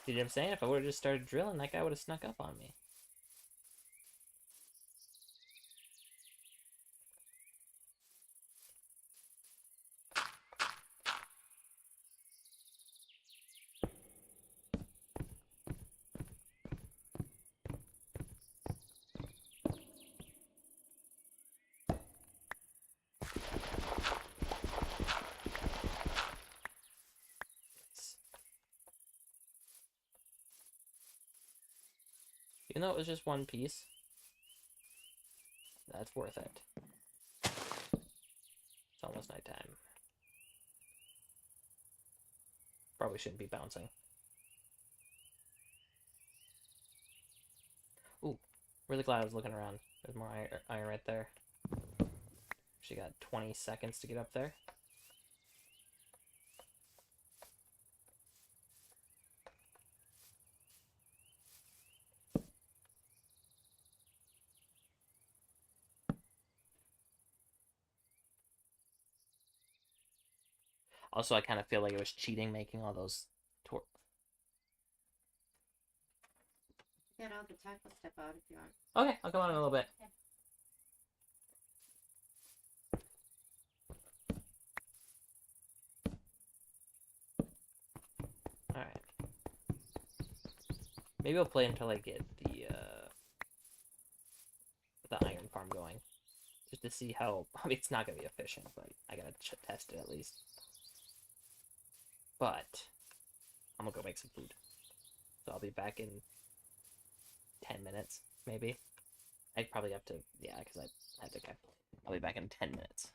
See what I'm saying? If I would have just started drilling, that guy would have snuck up on me. Even though it was just one piece, that's worth it. It's almost nighttime. Probably shouldn't be bouncing. Ooh, Really glad I was looking around. There's more iron right there. She got 20 seconds to get up there. Also, I kind of feel like it was cheating making all those Get out the tackle step out if you want. Okay, I'll come on in a little bit. Okay. Alright. Maybe I'll play until I get the iron farm going. Just to see how... I mean, it's not going to be efficient, but I gotta test it at least. But I'm gonna go make some food. So I'll be back in 10 minutes, maybe. I probably have to... Yeah, because I had to... I'll be back in 10 minutes.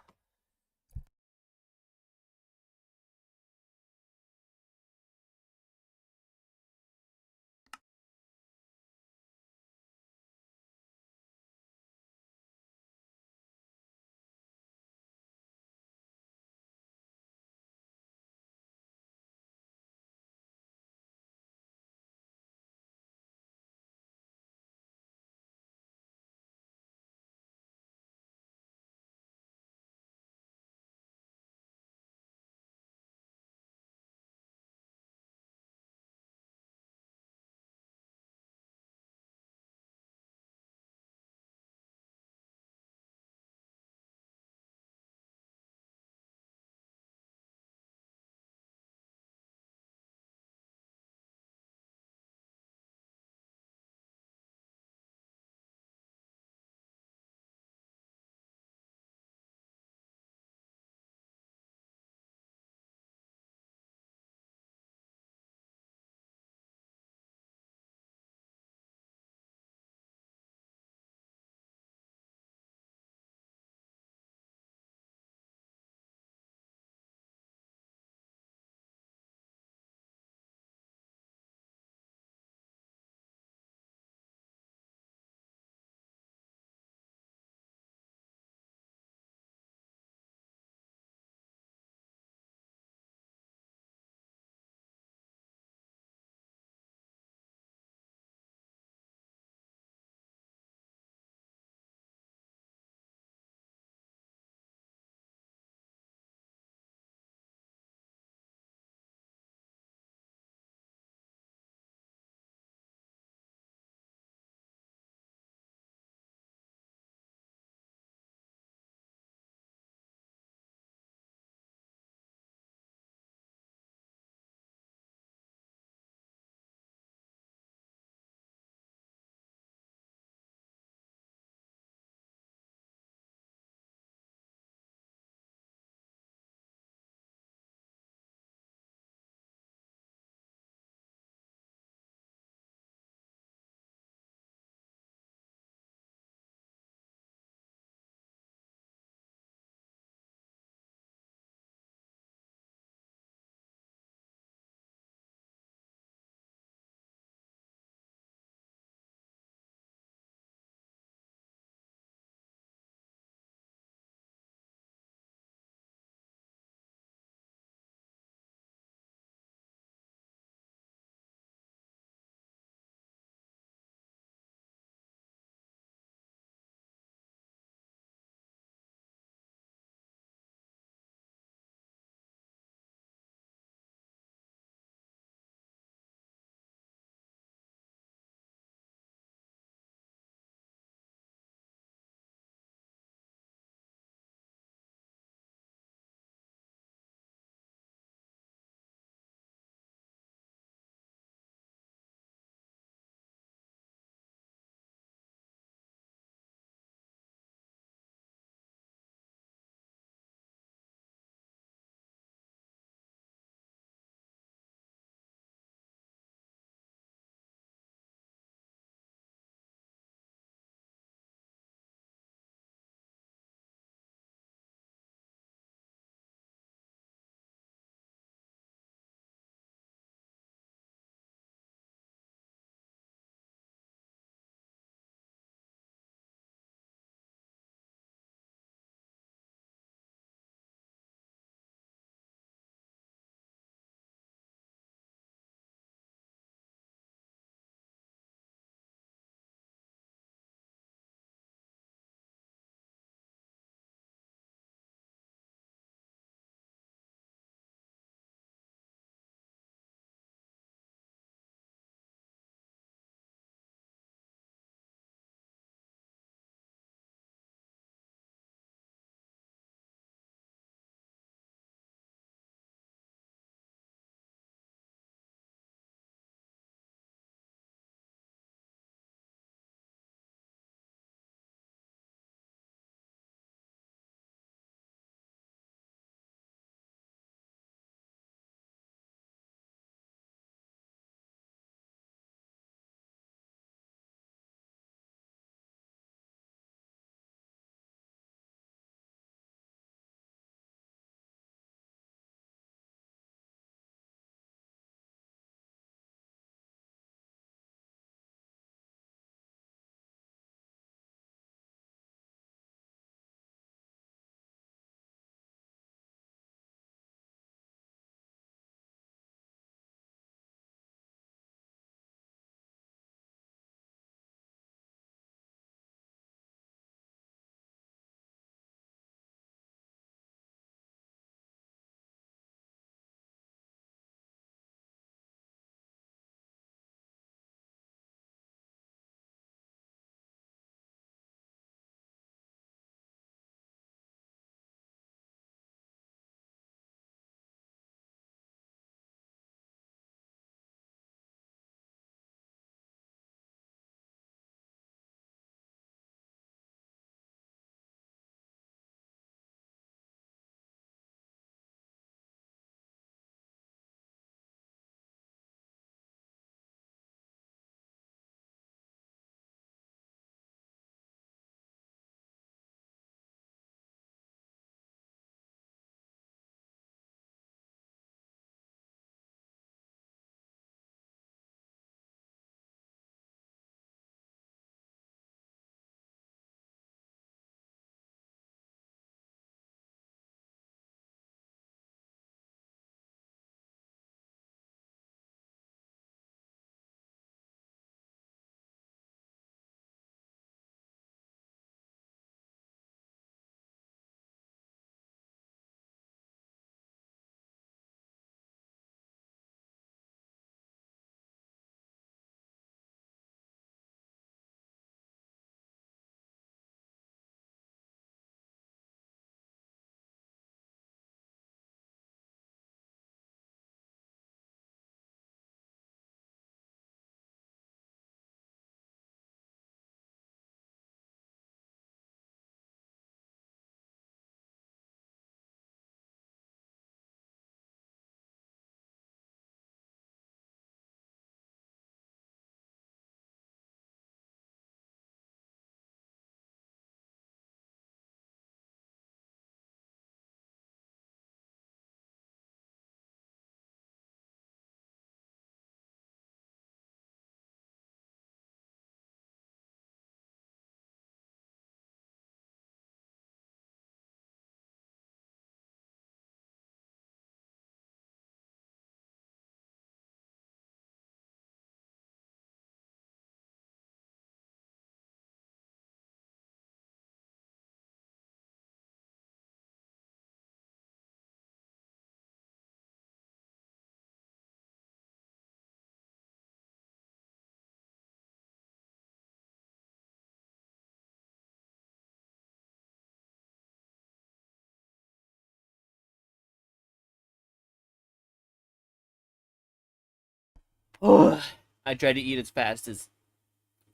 Ugh. I tried to eat as fast as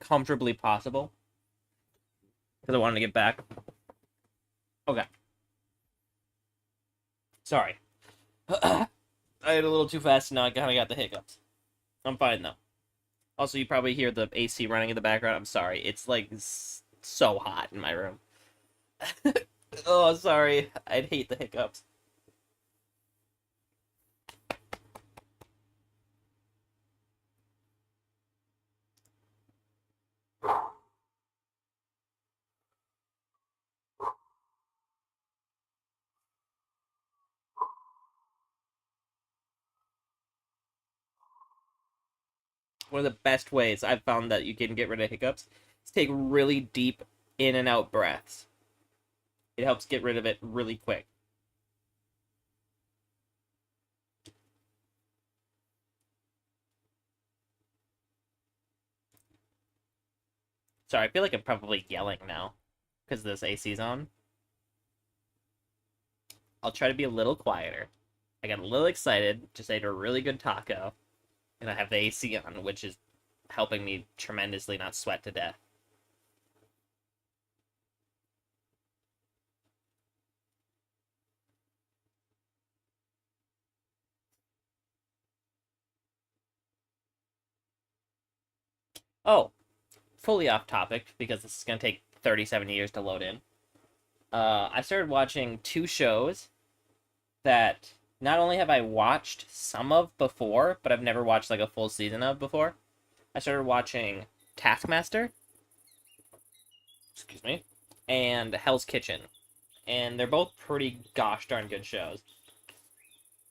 comfortably possible because I wanted to get back. Okay. Sorry. I ate a little too fast and now I kind of got the hiccups. I'm fine though. Also, you probably hear the AC running in the background. I'm sorry. It's like so hot in my room. Oh, sorry. I'd hate the hiccups. One of the best ways I've found that you can get rid of hiccups is take really deep in and out breaths. It helps get rid of it really quick. Sorry, I feel like I'm probably yelling now because this AC's on. I'll try to be a little quieter. I got a little excited, just ate a really good taco, and I have the AC on, which is helping me tremendously not sweat to death. Oh, fully off topic because this is going to take 37 years to load in. I started watching two shows that not only have I watched some of before, but I've never watched like a full season of before. I started watching Taskmaster, excuse me, and Hell's Kitchen, and they're both pretty gosh darn good shows.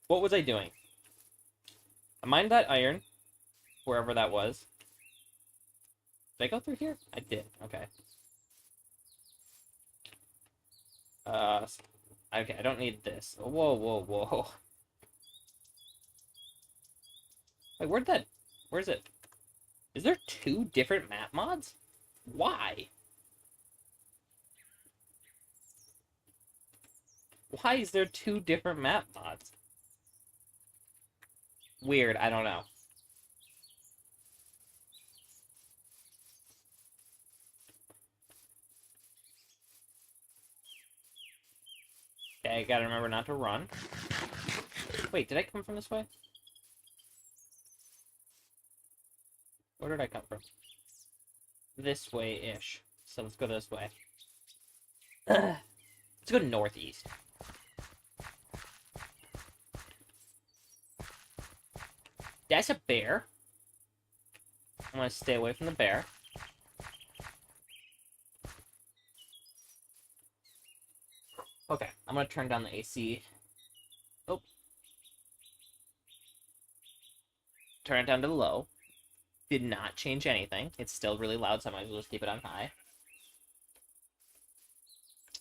What was I doing? I mined that iron, wherever that was. Did I go through here? I did. Okay. Uh, okay, I don't need this. Whoa, whoa, whoa. Wait, where's it? Is there two different map mods? Why? Why is there two different map mods? Weird, I don't know. Okay, I gotta remember not to run. Wait, did I come from this way? Where did I come from? This way-ish. So let's go this way. Let's go northeast. That's a bear. I'm gonna stay away from the bear. Okay, I'm gonna turn down the AC. Oh. Turn it down to low. Did not change anything. It's still really loud, so I might as well just keep it on high.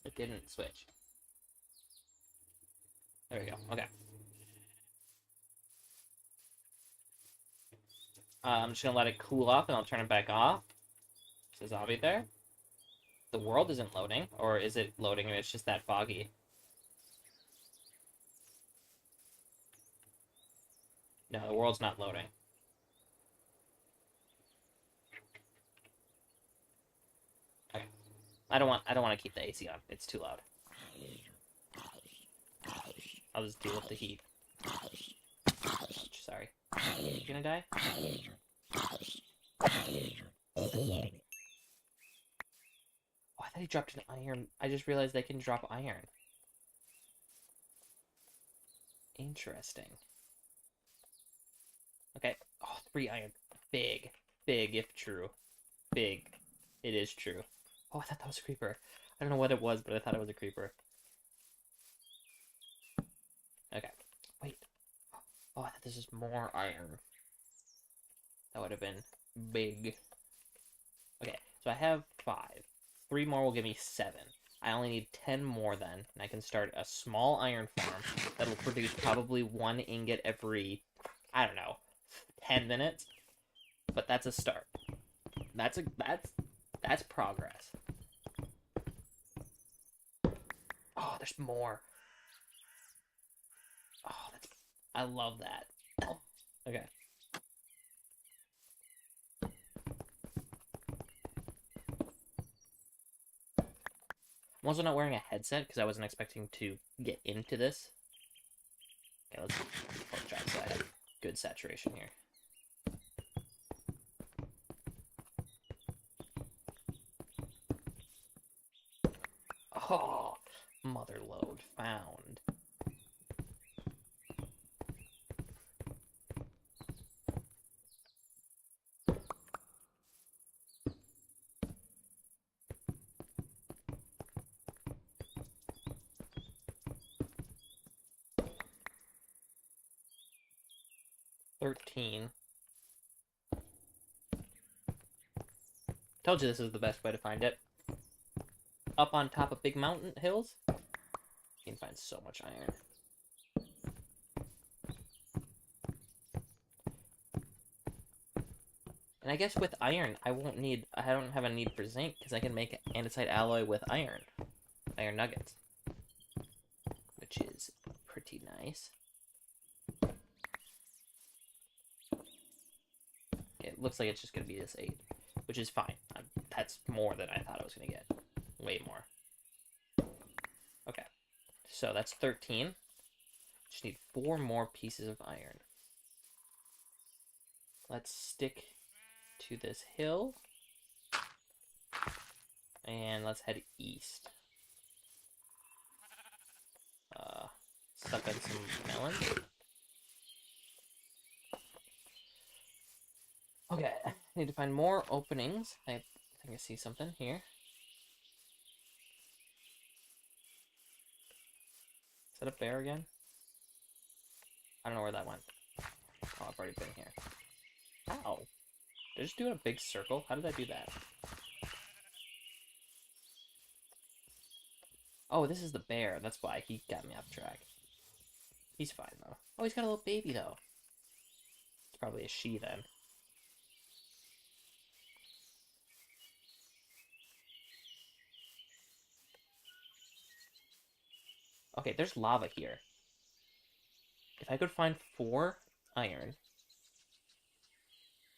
It didn't switch. There we go. Okay. I'm just gonna let it cool off, and I'll turn it back off. There's a zombie there. The world isn't loading, or is it loading and it's just that foggy? No, the world's not loading. Okay. I don't want to keep the AC on. It's too loud. I'll just deal with the heat. Sorry. You gonna die? Oh, I thought he dropped an iron. I just realized they can drop iron. Interesting. Okay. Oh, 3 iron. Big. Big, if true. Big. It is true. Oh, I thought that was a creeper. I don't know what it was, but I thought it was a creeper. Okay. Wait. Oh, I thought this was more iron. That would have been big. Okay, so I have 5. 3 more will give me 7. I only need 10 more then, and I can start a small iron farm that'll produce probably 1 ingot every, I don't know, 10 minutes. But that's a start. That's progress. Oh, there's more. Oh, I love that. Okay. I'm also not wearing a headset because I wasn't expecting to get into this. Okay, let's pork chop so I have good saturation here. Oh, mother load found. $13. Told you this was the best way to find it. Up on top of big mountain hills, you can find so much iron. And I guess with iron, I don't have a need for zinc because I can make andesite alloy with iron nuggets, which is pretty nice. It looks like it's just going to be this 8, which is fine. That's more than I thought I was going to get. Way more. Okay, so that's 13. Just need 4 more pieces of iron. Let's stick to this hill. And let's head east. Stuff in some melons. Okay, I need to find more openings. I think I see something here. Is that a bear again? I don't know where that went. Oh, I've already been here. Ow. Did I just do a big circle? How did I do that? Oh, this is the bear. That's why he got me off track. He's fine, though. Oh, he's got a little baby, though. It's probably a she, then. Okay, there's lava here. If I could find 4 iron,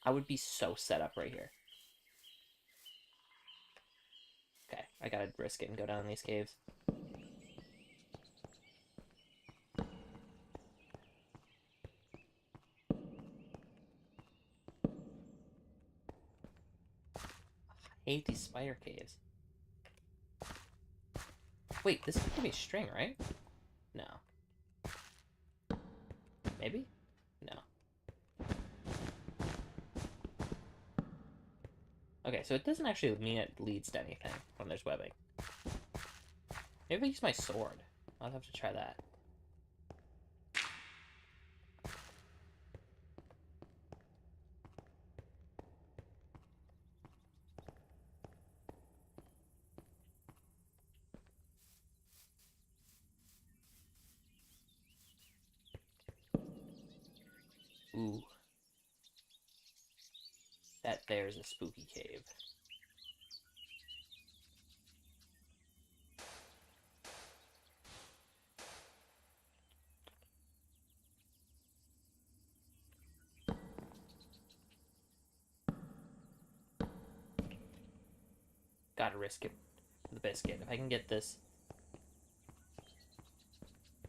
I would be so set up right here. Okay, I gotta risk it and go down these caves. I hate these spider caves. Wait, this is gonna be string, right? No. Maybe? No. Okay, so it doesn't actually mean it leads to anything when there's webbing. Maybe if I use my sword. I'll have to try that. Ooh. That there's a spooky cave. Gotta risk it for the biscuit. If I can get this...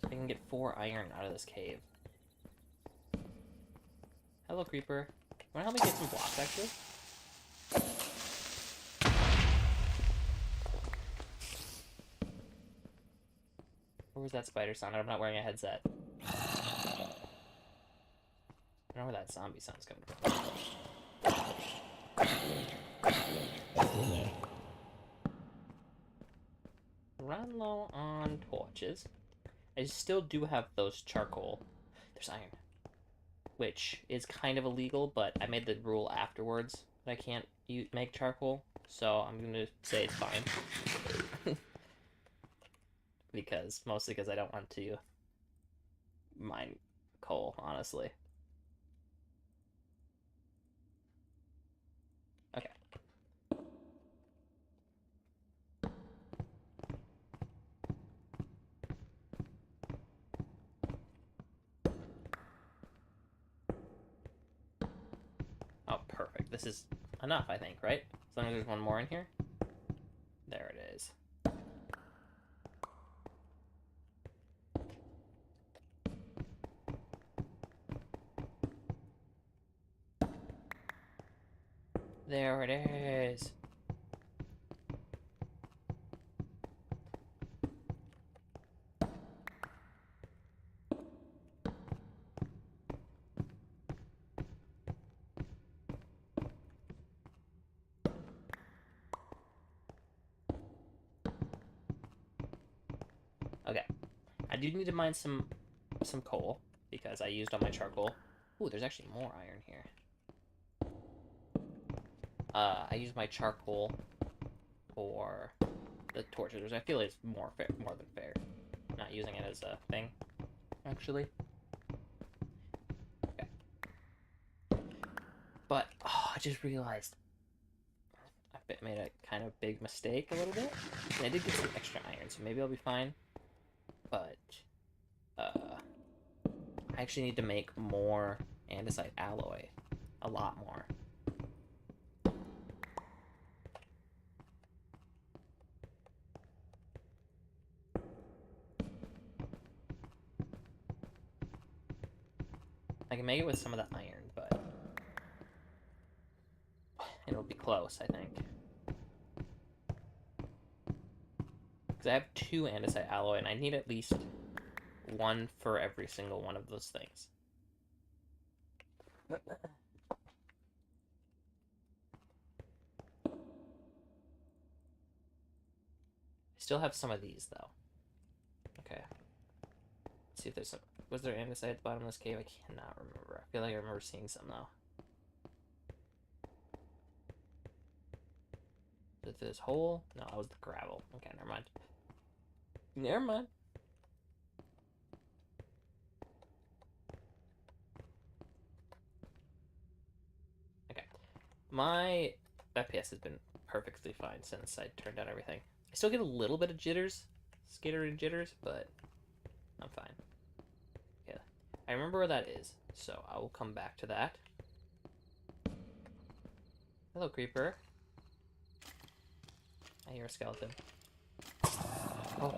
If I can get 4 iron out of this cave. Hello, creeper. You wanna help me get some blocks, actually? Where was that spider sound? I'm not wearing a headset. I don't know where that zombie sound's coming from. Run low on torches. I still do have those charcoal. There's iron. Which is kind of illegal, but I made the rule afterwards that I can't make charcoal. So I'm going to say it's fine. Mostly because I don't want to mine coal, honestly. Okay. Oh, perfect. This is enough, I think, right? As long as there's one more in here. There it is. There it is. Okay. I do need to mine some coal because I used all my charcoal. Ooh, there's actually more iron here. I used my charcoal for the torches, which I feel is more than fair. Not using it as a thing, actually. Okay. But I just realized I made a kind of big mistake a little bit. And I did get some extra iron, so maybe I'll be fine. But I actually need to make more andesite alloy. A lot more. I can make it with some of the iron, but it'll be close, I think. Because I have 2 andesite alloy, and I need at least 1 for every single one of those things. I still have some of these, though. Okay. Let's see if there's some... Was there andesite at the bottom of this cave? I cannot remember. I feel like I remember seeing some, though. Is it this hole? No, that was the gravel. Okay, never mind. Never mind. Okay. My FPS has been perfectly fine since I turned on everything. I still get a little bit of jitters. Skittering jitters, but I'm fine. Yeah. I remember where that is, so I will come back to that. Hello, creeper. I hear a skeleton. Oh.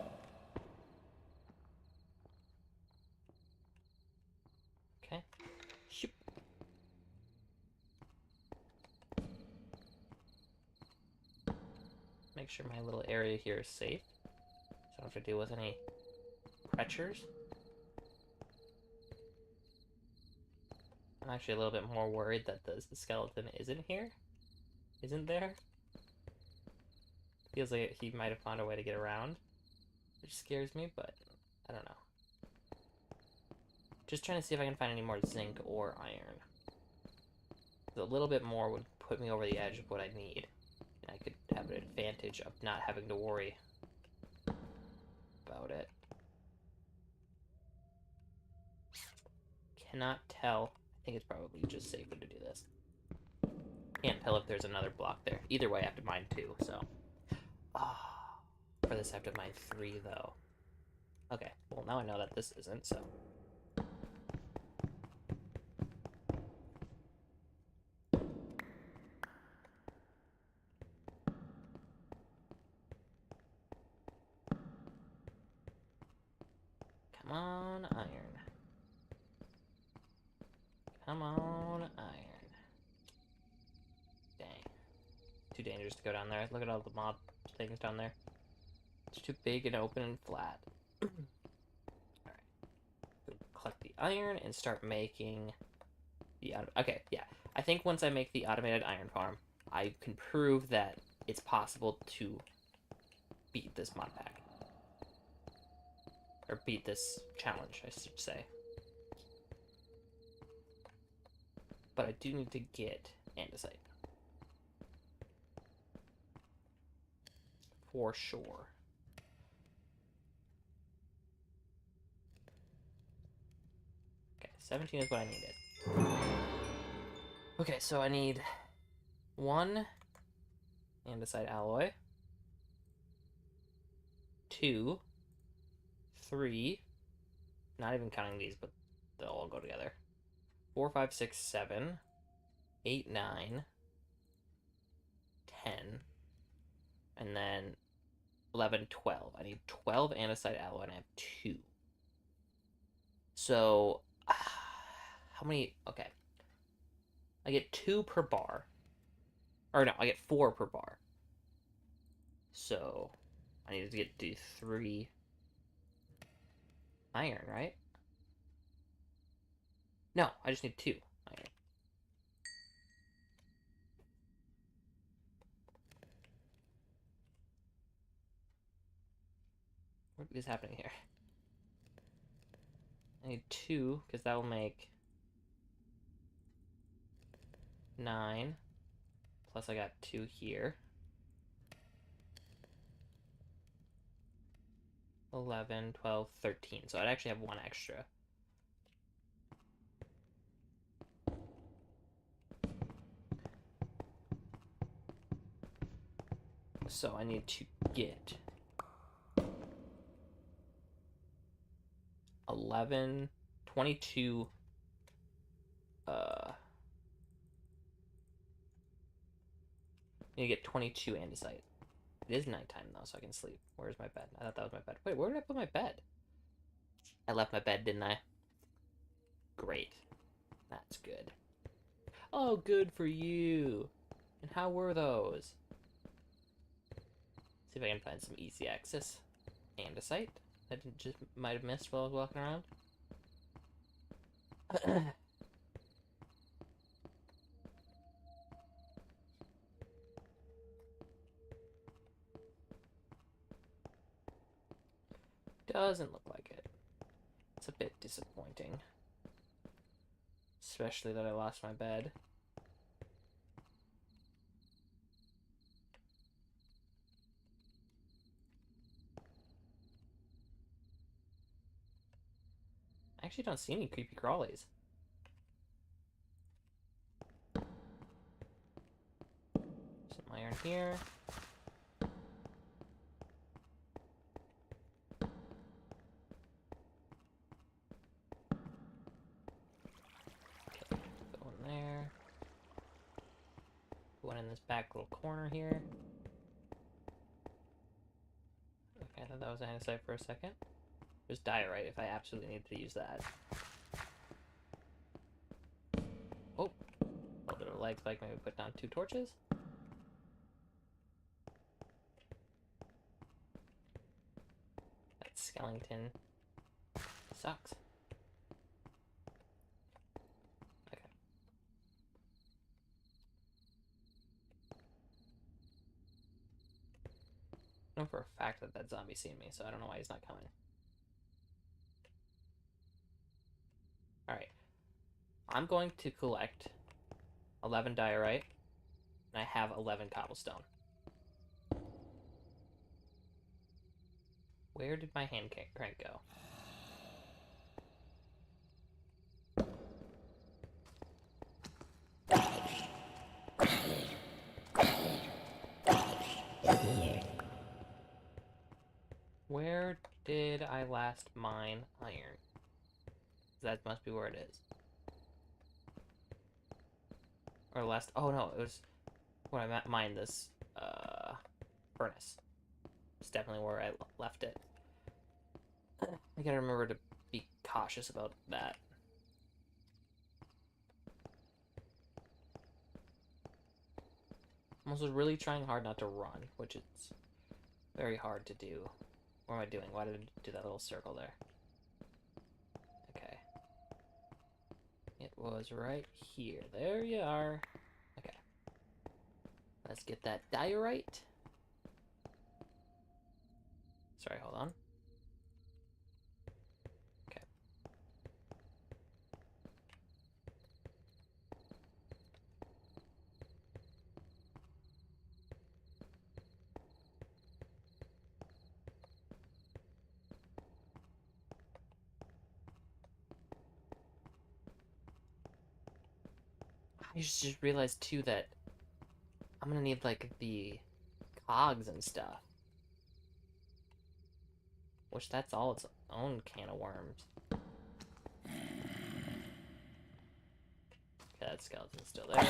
Okay. Shoop. Make sure my little area here is safe, so I don't have to deal with any pressures. I'm actually a little bit more worried that the skeleton isn't here. Isn't there? Feels like he might have found a way to get around, which scares me, but I don't know. Just trying to see if I can find any more zinc or iron. A little bit more would put me over the edge of what I need, and I could have an advantage of not having to worry about it. Cannot tell. I think it's probably just safer to do this. Can't tell if there's another block there. Either way, I have to mine 2, so... For this, I have to mine 3, though. Okay, well, now I know that this isn't, so... Come on, iron. Come on, iron. Dang. Too dangerous to go down there. Look at all the mob things down there. It's too big and open and flat. Alright. Collect the iron and start making the... Okay, yeah. I think once I make the automated iron farm, I can prove that it's possible to beat this mod pack. Or beat this challenge, I should say. But I do need to get andesite. For sure. Okay, 17 is what I needed. Okay, so I need 1 andesite alloy. 2. 3. Not even counting these, but they'll all go together. 4, 5, 6, 7. 8, 9. 10. And then 11, 12. I need 12 andesite alloy, and I have 2. So, how many? Okay. I get 2 per bar. Or no, I get 4 per bar. So I need to do 3 iron, right? No, I just need 2 iron. What is happening here? I need 2, because that will make 9. Plus I got 2 here. 11, 12, 13. So I'd actually have 1 extra. So I need to get 11, 22, I need to get 22 andesite. It is nighttime though, so I can sleep. Where's my bed? I thought that was my bed. Wait, where did I put my bed? I left my bed, didn't I? Great. That's good. Oh, good for you. And how were those? See if I can find some easy access andesite that I just might have missed while I was walking around. Doesn't look like it. It's a bit disappointing. Especially that I lost my bed. I actually don't see any creepy crawlies. Some iron here. Okay, go in there. One in this back little corner here. Okay, I thought that was a andesite for a second. There's diorite if I absolutely need to use that. Oh, a little bit of lag spike. Maybe put down 2 torches. That skeleton sucks. Okay. I know for a fact that that zombie's seen me, so I don't know why he's not coming. Alright. I'm going to collect 11 diorite, and I have 11 cobblestone. Where did my hand crank go? Where did I last mine iron? That must be where it is. Or last... Oh no, it was when I mined this furnace. It's definitely where I left it. I gotta remember to be cautious about that. I'm also really trying hard not to run, which is very hard to do. What am I doing? Why did I do that little circle there? Okay. It was right here. There you are. Okay. Let's get that diorite. Sorry, hold on. Okay. I just realized too that I'm gonna need like the cogs and stuff. Which that's all its own can of worms. Okay, that skeleton's still there.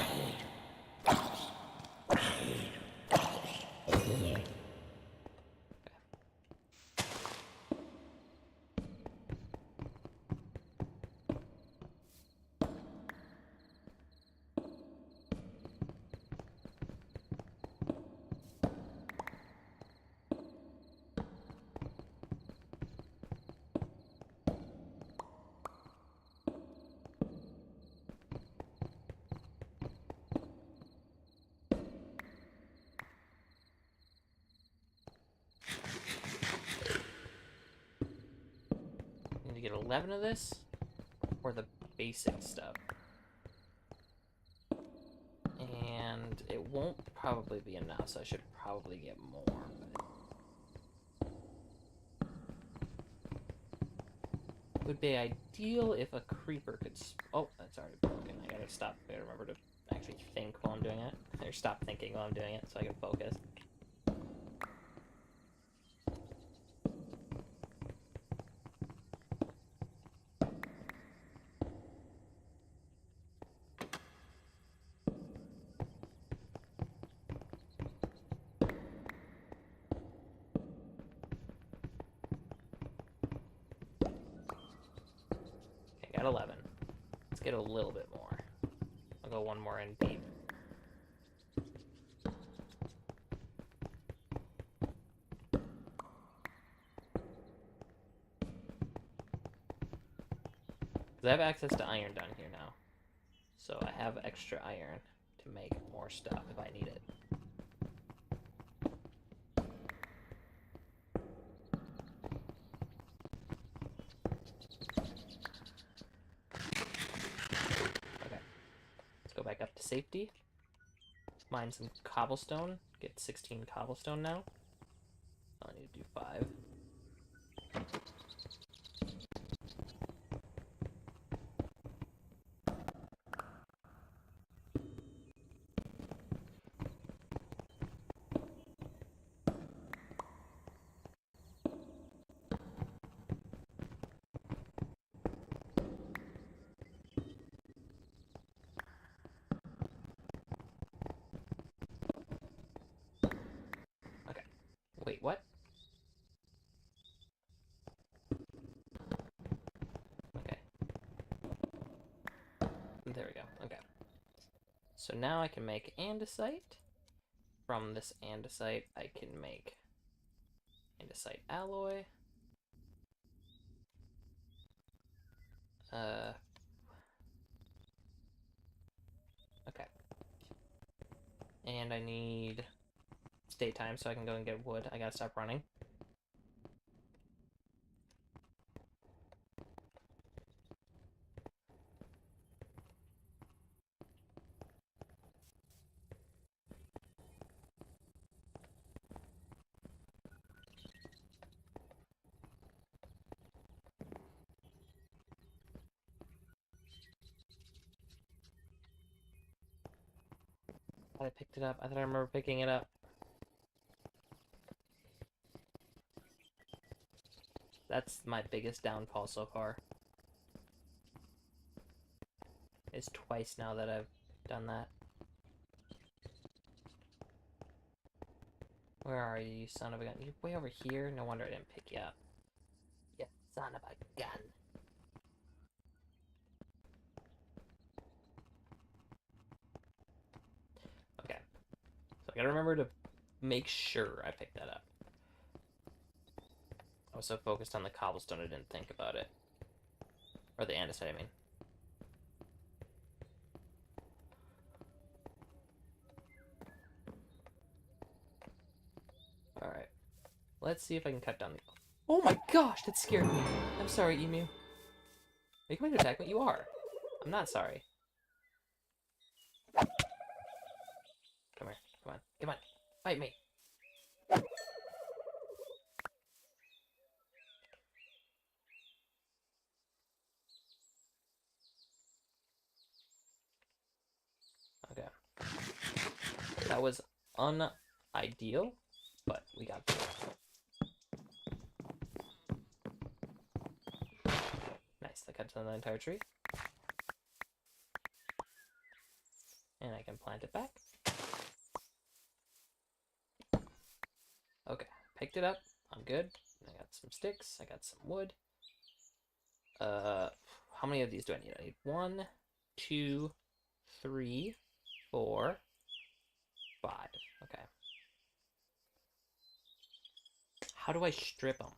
11 of this, or the basic stuff. And it won't probably be enough, so I should probably get more. But it would be ideal if a creeper could... Oh, that's already broken. I gotta stop. I gotta remember to actually think while I'm doing it. Or stop thinking while I'm doing it so I can focus. Okay, got 11. Let's get a little bit more. I'll go one more in deep. I have access to iron down here now. So I have extra iron to make more stuff if I need it. Okay. Let's go back up to safety. Mine some cobblestone. Get 16 cobblestone now. I need to do 5. Wait, what? Okay. There we go. Okay. So now I can make andesite. From this andesite, I can make andesite alloy. Okay. And I need... It's daytime, so I can go and get wood. I gotta stop running. I thought I picked it up. I thought I remember picking it up. That's my biggest downfall so far. It's twice now that I've done that. Where are you, you son of a gun? You're way over here? No wonder I didn't pick you up. You son of a gun. Okay. So I gotta remember to make sure I pick that up. I was so focused on the cobblestone I didn't think about it. Or the andesite, I mean. Alright. Let's see if I can cut down the... Oh my gosh, that scared me. I'm sorry, Emu. Are you coming to attack me? You are. I'm not sorry. Come here. Come on. Come on. Fight me. Okay. That was unideal, but we got through it. Nice. That cuts down the entire tree. And I can plant it back. Okay. Picked it up. I'm good. I got some sticks. I got some wood. How many of these do I need? I need 1, 2, 3, 4, 5. Okay. How do I strip them?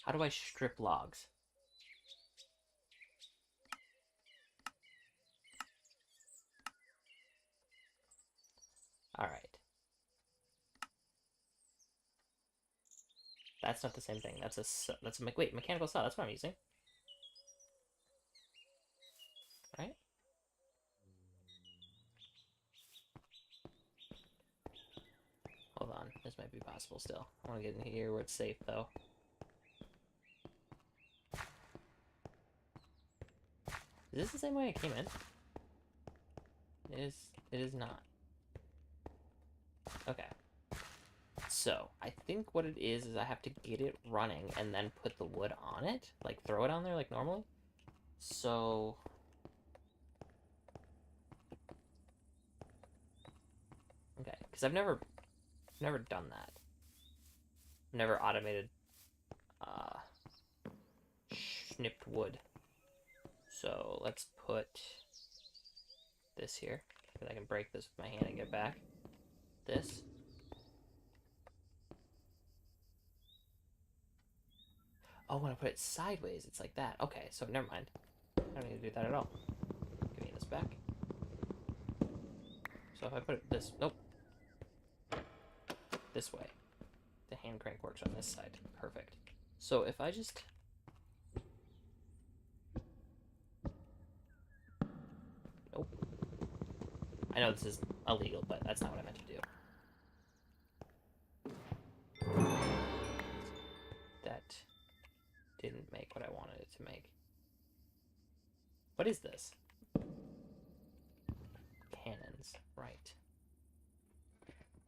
How do I strip logs? Alright. That's not the same thing. That's a wait, mechanical saw. That's what I'm using. Right? Hold on. This might be possible still. I want to get in here where it's safe, though. Is this the same way I came in? It is not. Okay. So, I think what it is I have to get it running and then put the wood on it. Like, throw it on there like normally. So... Okay, because I've never done that. Never automated, snipped wood. So, let's put this here. Because I can break this with my hand and get back. This. Oh, when I put it sideways, it's like that. Okay, so never mind. I don't need to do that at all. Give me this back. So if I put it this... Nope. This way. The hand crank works on this side. Perfect. So if I just... Nope. I know this is illegal, but that's not what I meant to do. That didn't make what I wanted it to make. What is this? Cannons. Right.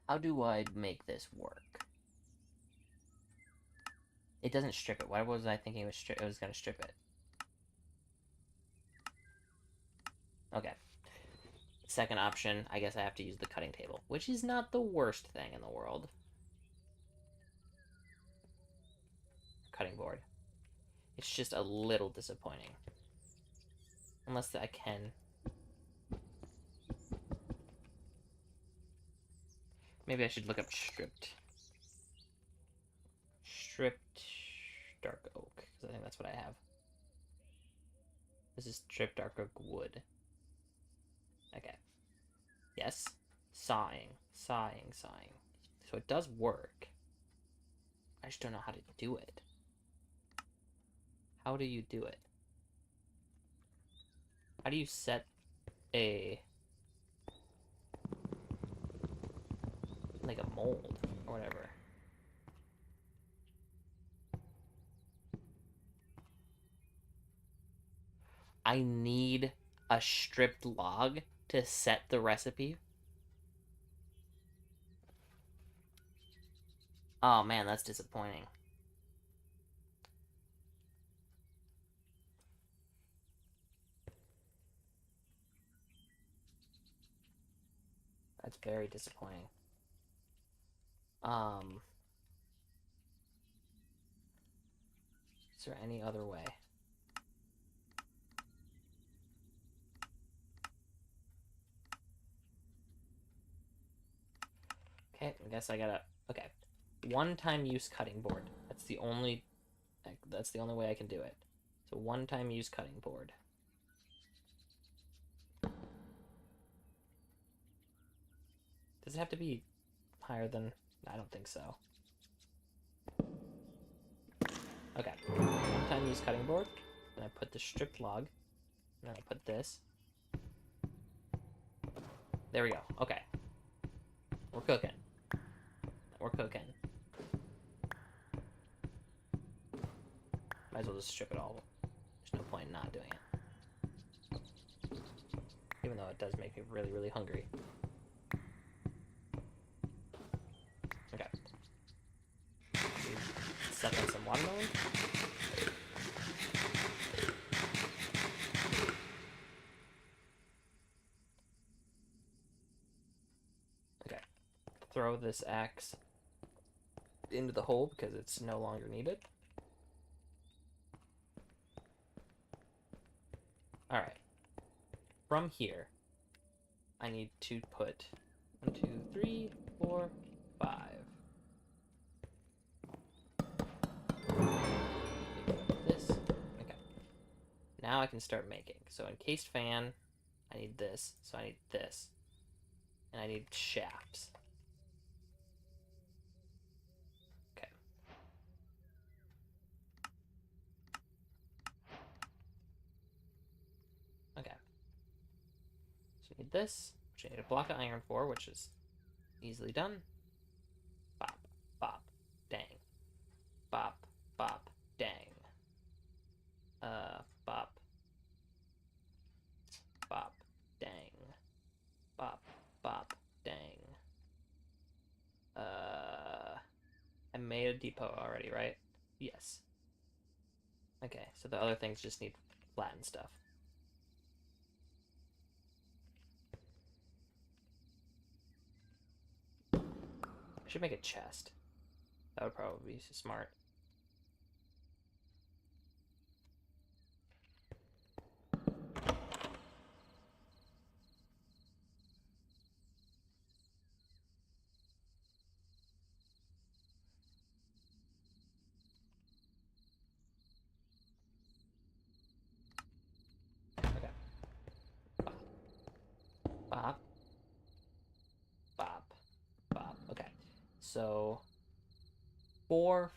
How do I make this work? It doesn't strip it. Why was I thinking it was going to strip it? Okay. Second option, I guess I have to use the cutting table, which is not the worst thing in the world. Cutting board. It's just a little disappointing. Unless I can... Maybe I should look up stripped. Stripped dark oak, because I think that's what I have. This is stripped dark oak wood. Okay. Yes. Sawing. Sawing. So it does work. I just don't know how to do it. How do you do it? How do you set a... like a mold or whatever? I need a stripped log to set the recipe. Oh man, that's disappointing. That's very disappointing. Is there any other way? Okay, I guess I gotta... Okay. One-time use cutting board. That's the only way I can do it. So one-time use cutting board. Does it have to be higher than... I don't think so. Okay. One-time use cutting board. Then I put the stripped log. And then I put this. There we go. Okay. We're cooking. We're cooking. Might as well just strip it all. There's no point in not doing it. Even though it does make me really, really hungry. Okay. Suck on some watermelon. Okay. Throw this axe into the hole because it's no longer needed. Alright. From here, I need to put 1, 2, 3, 4, 5. This. Okay. Now I can start making. So encased fan, I need this. So I need this. And I need shafts. Okay. need this, which I need a block of iron for, which is easily done. Bop, bop, dang. Bop, bop, dang. Bop. Bop, dang. Bop, bop, dang. I made a depot already, right? Yes. Okay, so the other things just need flattened stuff. I should make a chest. That would probably be smart. Okay. Bop. Bop. Bop. Okay. So 4.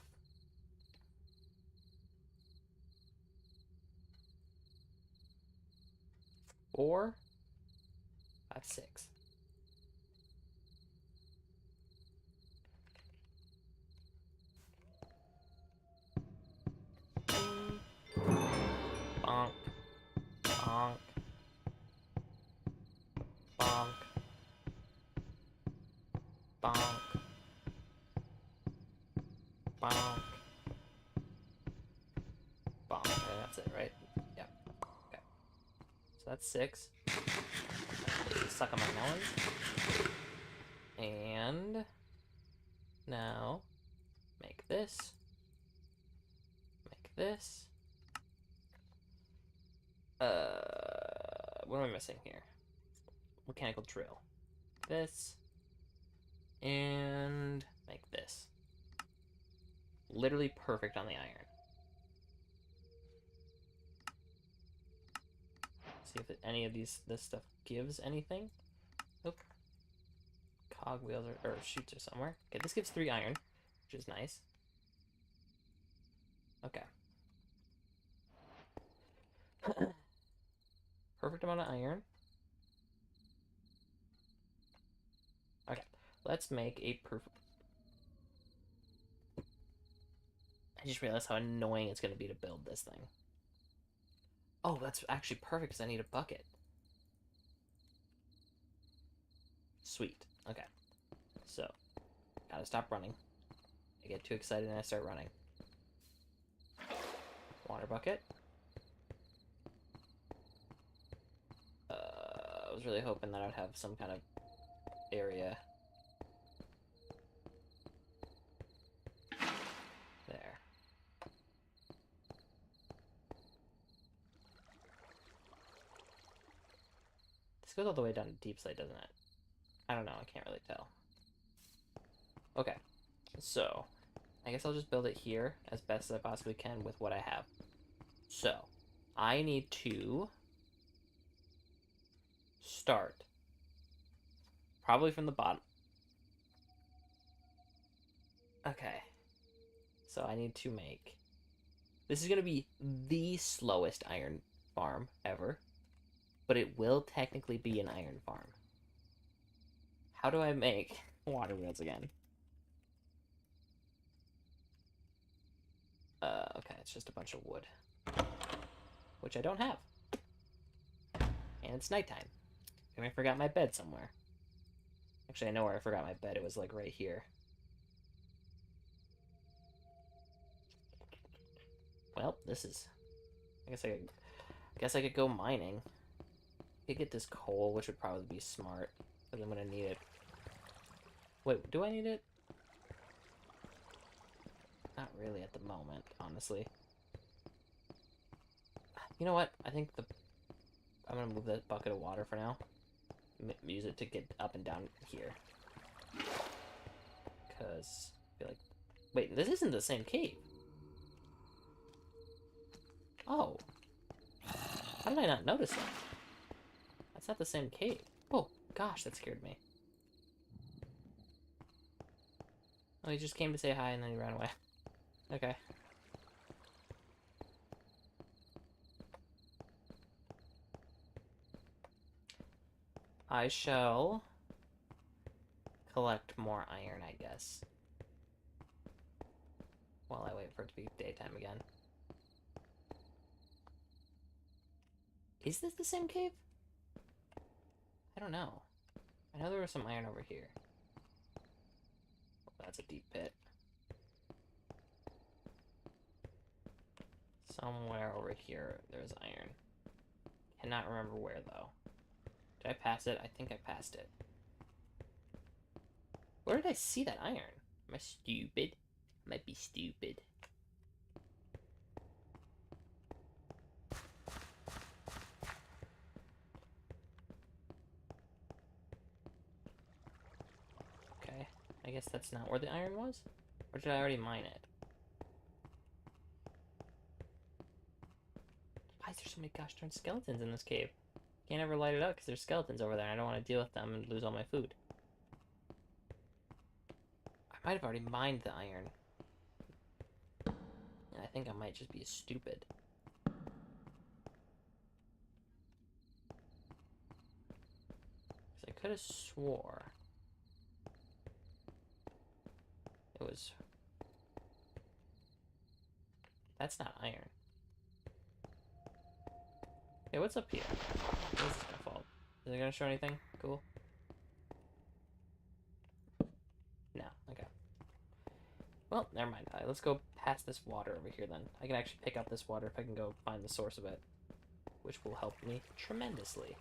4, 5, 6. Bonk. Bonk. Bonk. Bonk. Bonk. Bonk. Okay, that's it, right? Yep. Okay. So that's 6. Suck on my melons. And now make this. Make this. What am I missing here? Mechanical drill. This. And make this. Literally perfect on the iron. See if any of this stuff gives anything. Nope. Cog wheels or chutes are somewhere. Okay, this gives 3 iron, which is nice. Okay. Perfect amount of iron. Okay, let's make a perfect. I just realized how annoying it's going to be to build this thing. Oh, that's actually perfect because I need a bucket. Sweet. Okay. So, gotta stop running. I get too excited and I start running. Water bucket. I was really hoping that I'd have some kind of area. There. This goes all the way down to deep slate, doesn't it? I don't know, I can't really tell. Okay, so I guess I'll just build it here as best as I possibly can with what I have. So, I need to start probably from the bottom. Okay, so I need to make... This is going to be the slowest iron farm ever, but it will technically be an iron farm. How do I make water wheels again? Okay, it's just a bunch of wood, which I don't have. And it's nighttime. And I forgot my bed somewhere. Actually, I know where I forgot my bed. It was like right here. Well, this is... I guess I could go mining. I could get this coal, which would probably be smart, because I'm gonna need it. Wait, do I need it? Not really at the moment, honestly. You know what? I think I'm gonna move that bucket of water for now. Use it to get up and down here. Because I feel like... Wait, this isn't the same cave. Oh. How did I not notice that? That's not the same cave. Oh, gosh, that scared me. Oh, he just came to say hi and then he ran away. Okay. I shall collect more iron, I guess. While I wait for it to be daytime again. Is this the same cave? I don't know. I know there was some iron over here. Oh, that's a deep pit. Somewhere over here there's iron. Cannot remember where though. Did I pass it? I think I passed it. Where did I see that iron? Am I stupid? Might be stupid. Okay, I guess that's not where the iron was? Or did I already mine it? Why is there so many gosh darn skeletons in this cave? Can't ever light it up because there's skeletons over there and I don't want to deal with them and lose all my food. I might have already mined the iron. And I think I might just be stupid. Because I could have swore it was... That's not iron. Hey, what's up here? Where's this gonna fall? Is it gonna show anything? Cool. No, okay. Well, never mind. Let's go past this water over here then. I can actually pick up this water if I can go find the source of it. Which will help me tremendously.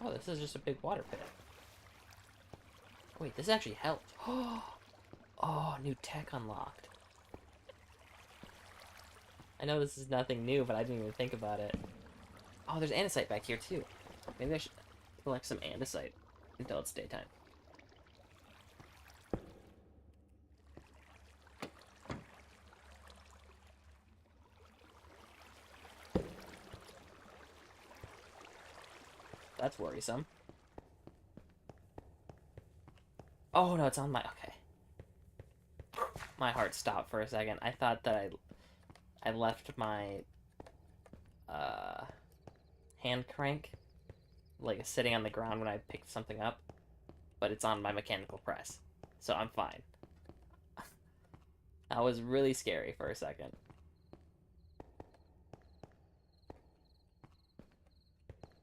Oh, this is just a big water pit. Wait, this actually helped. Oh, new tech unlocked. I know this is nothing new, but I didn't even think about it. Oh, there's andesite back here, too. Maybe I should collect some andesite until it's daytime. That's worrisome. Oh, no, it's on my... Okay. My heart stopped for a second. I thought that I left my hand crank like sitting on the ground when I picked something up, but it's on my mechanical press, so I'm fine. That was really scary for a second.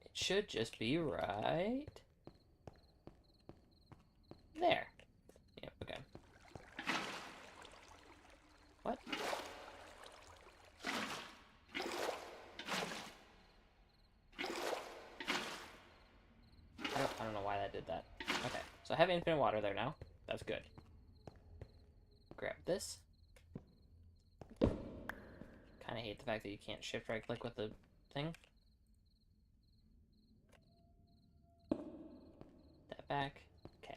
It should just be right there. Yep, okay. What? I don't know why that did that. Okay, so I have infinite water there now. That's good. Grab this. Kind of hate the fact that you can't shift right click with the thing. That back. Okay.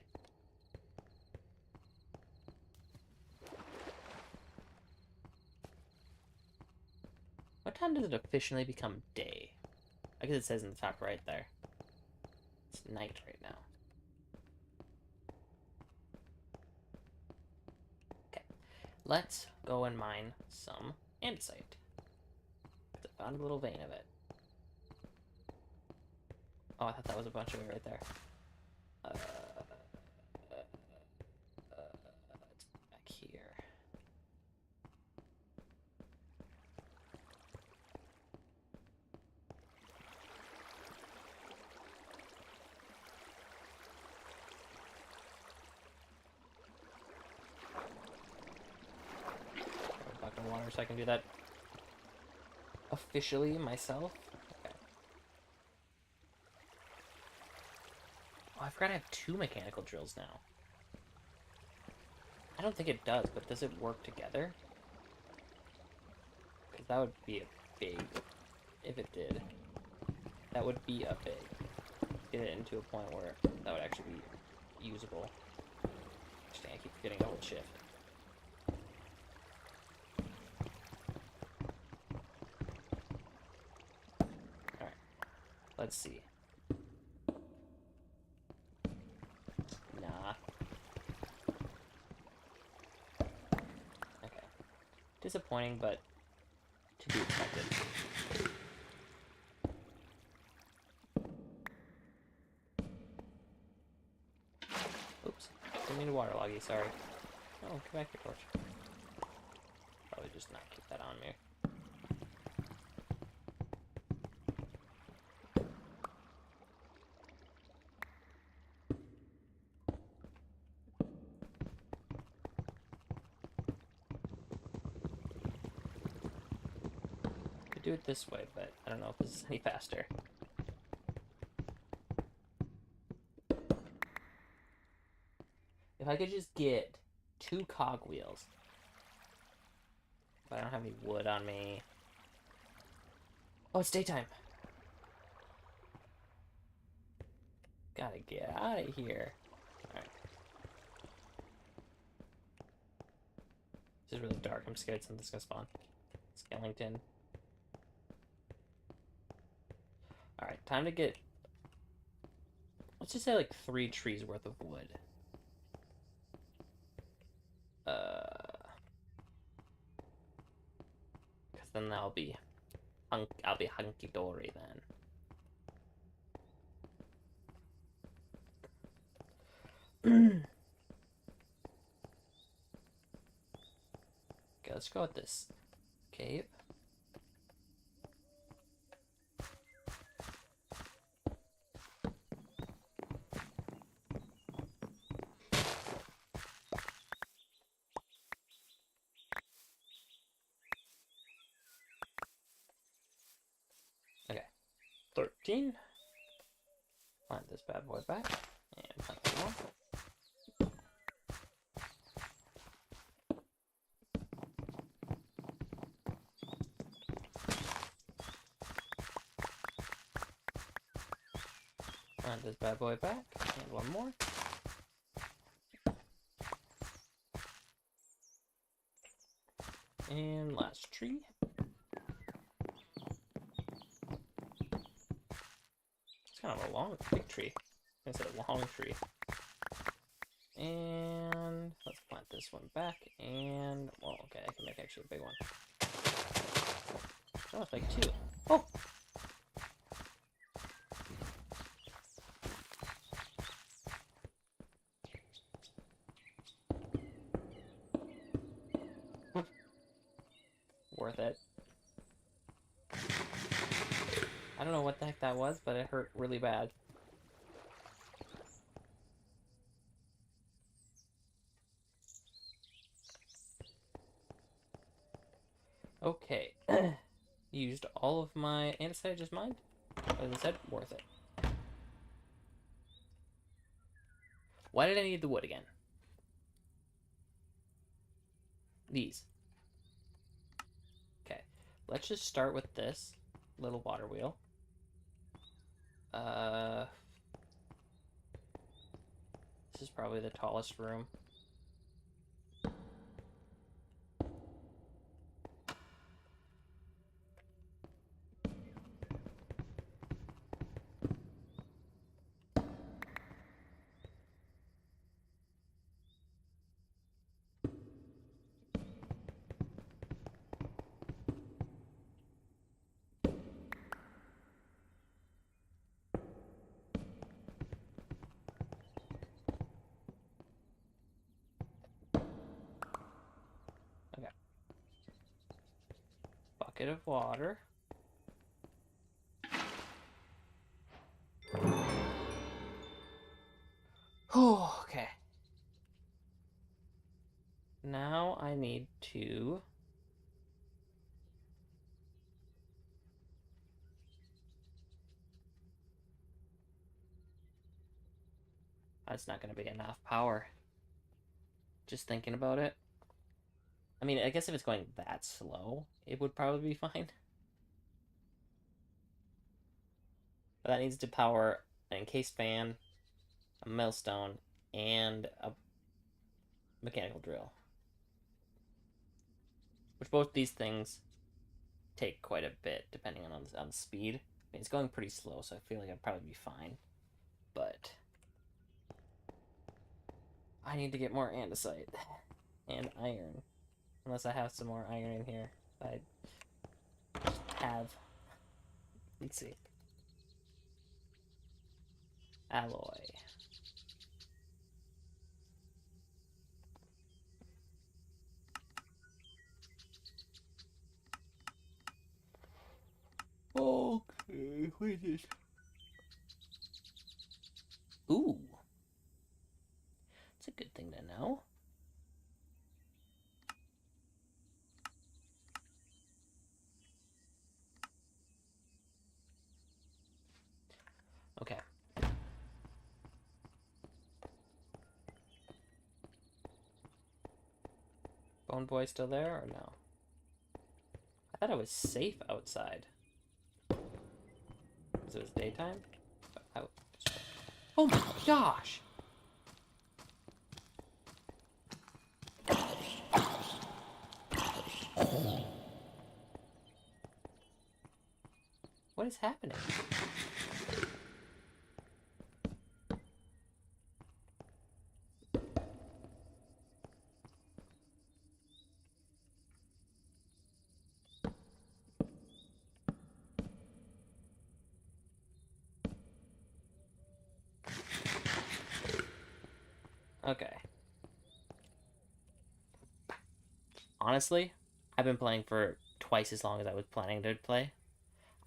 What time does it officially become day? I guess it says in the top right there. It's night right now. Okay. Let's go and mine some andesite. I found a little vein of it. Oh, I thought that was a bunch of it right there. It's back here. Grab a bucket of water so I can do that officially myself. Okay. Oh, I forgot I have 2 mechanical drills now. I don't think it does, but does it work together? Because that would be a big... If it did. That would be a big. Get it into a point where that would actually be usable. Interesting, I keep forgetting to hold shift. Alright. Let's see. Nah. Disappointing, but to be expected. Oops. Didn't mean to waterlog you, sorry. Oh, come back here, torch. Probably just not keep that on me. Could do it this way, but I don't know if this is any faster. If I could just get 2 cogwheels. But I don't have any wood on me. Oh, it's daytime. Gotta get out of here. Alright. This is really dark. I'm scared something's gonna spawn. Skellington. Alright, time to get... Let's just say like 3 trees worth of wood. Because then I'll be hunky-dory then. Okay, let's go with this cave. Okay, 13. Plant this bad boy back, and plant some more. Plant this bad boy back, and one more. And last tree. It's kind of a long, big tree. Instead of a long tree. And let's plant this one back. And, well, okay, I can make actually a big one. Oh, let's make 2. Oh! Worth it. I don't know what the heck that was, but it hurt really bad. Okay. Used all of my andesite I just mined. As I said, worth it. Why did I need the wood again? These. Okay. Let's just start with this little water wheel. This is probably the tallest room. Okay. Bucket of water. Oh, okay. Now I need to... That's not going to be enough power. Just thinking about it. I mean, I guess if it's going that slow, it would probably be fine. But that needs to power an encased fan, a millstone, and a mechanical drill. Which both these things take quite a bit, depending on speed. I mean, it's going pretty slow, so I feel like I'd probably be fine. But I need to get more andesite and iron. Unless I have some more iron in here. I have. Let's see. Alloy. Okay, what is this? Ooh. It's a good thing to know. Okay. Bone Boy still there or no? I thought I was safe outside. Because it was daytime? Oh my gosh! What is happening? Okay. Honestly, I've been playing for twice as long as I was planning to play.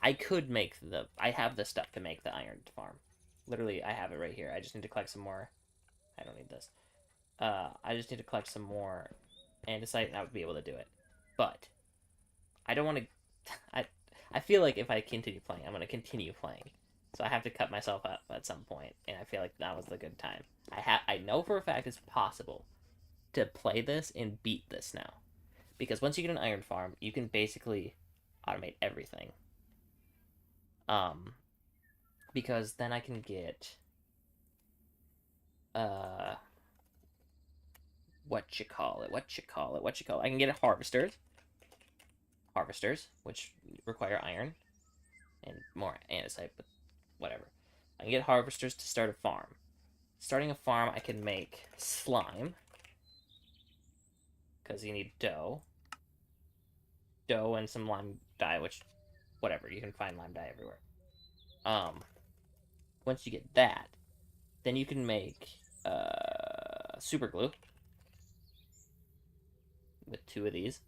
I could make the... I have the stuff to make the iron farm. Literally, I have it right here. I just need to collect some more... I don't need this. I just need to collect some more andesite and I would be able to do it. But, I don't want to... I feel like if I continue playing, I'm going to continue playing. So I have to cut myself up at some point, and I feel like that was the good time. I know for a fact it's possible to play this and beat this now. Because once you get an iron farm, you can basically automate everything. Because then I can get what you call it? I can get harvesters, which require iron and more andesite, but whatever. I can get harvesters to start a farm. Starting a farm, I can make slime, because you need dough and some lime dye, which, whatever, you can find lime dye everywhere. Once you get that, then you can make super glue with 2 of these.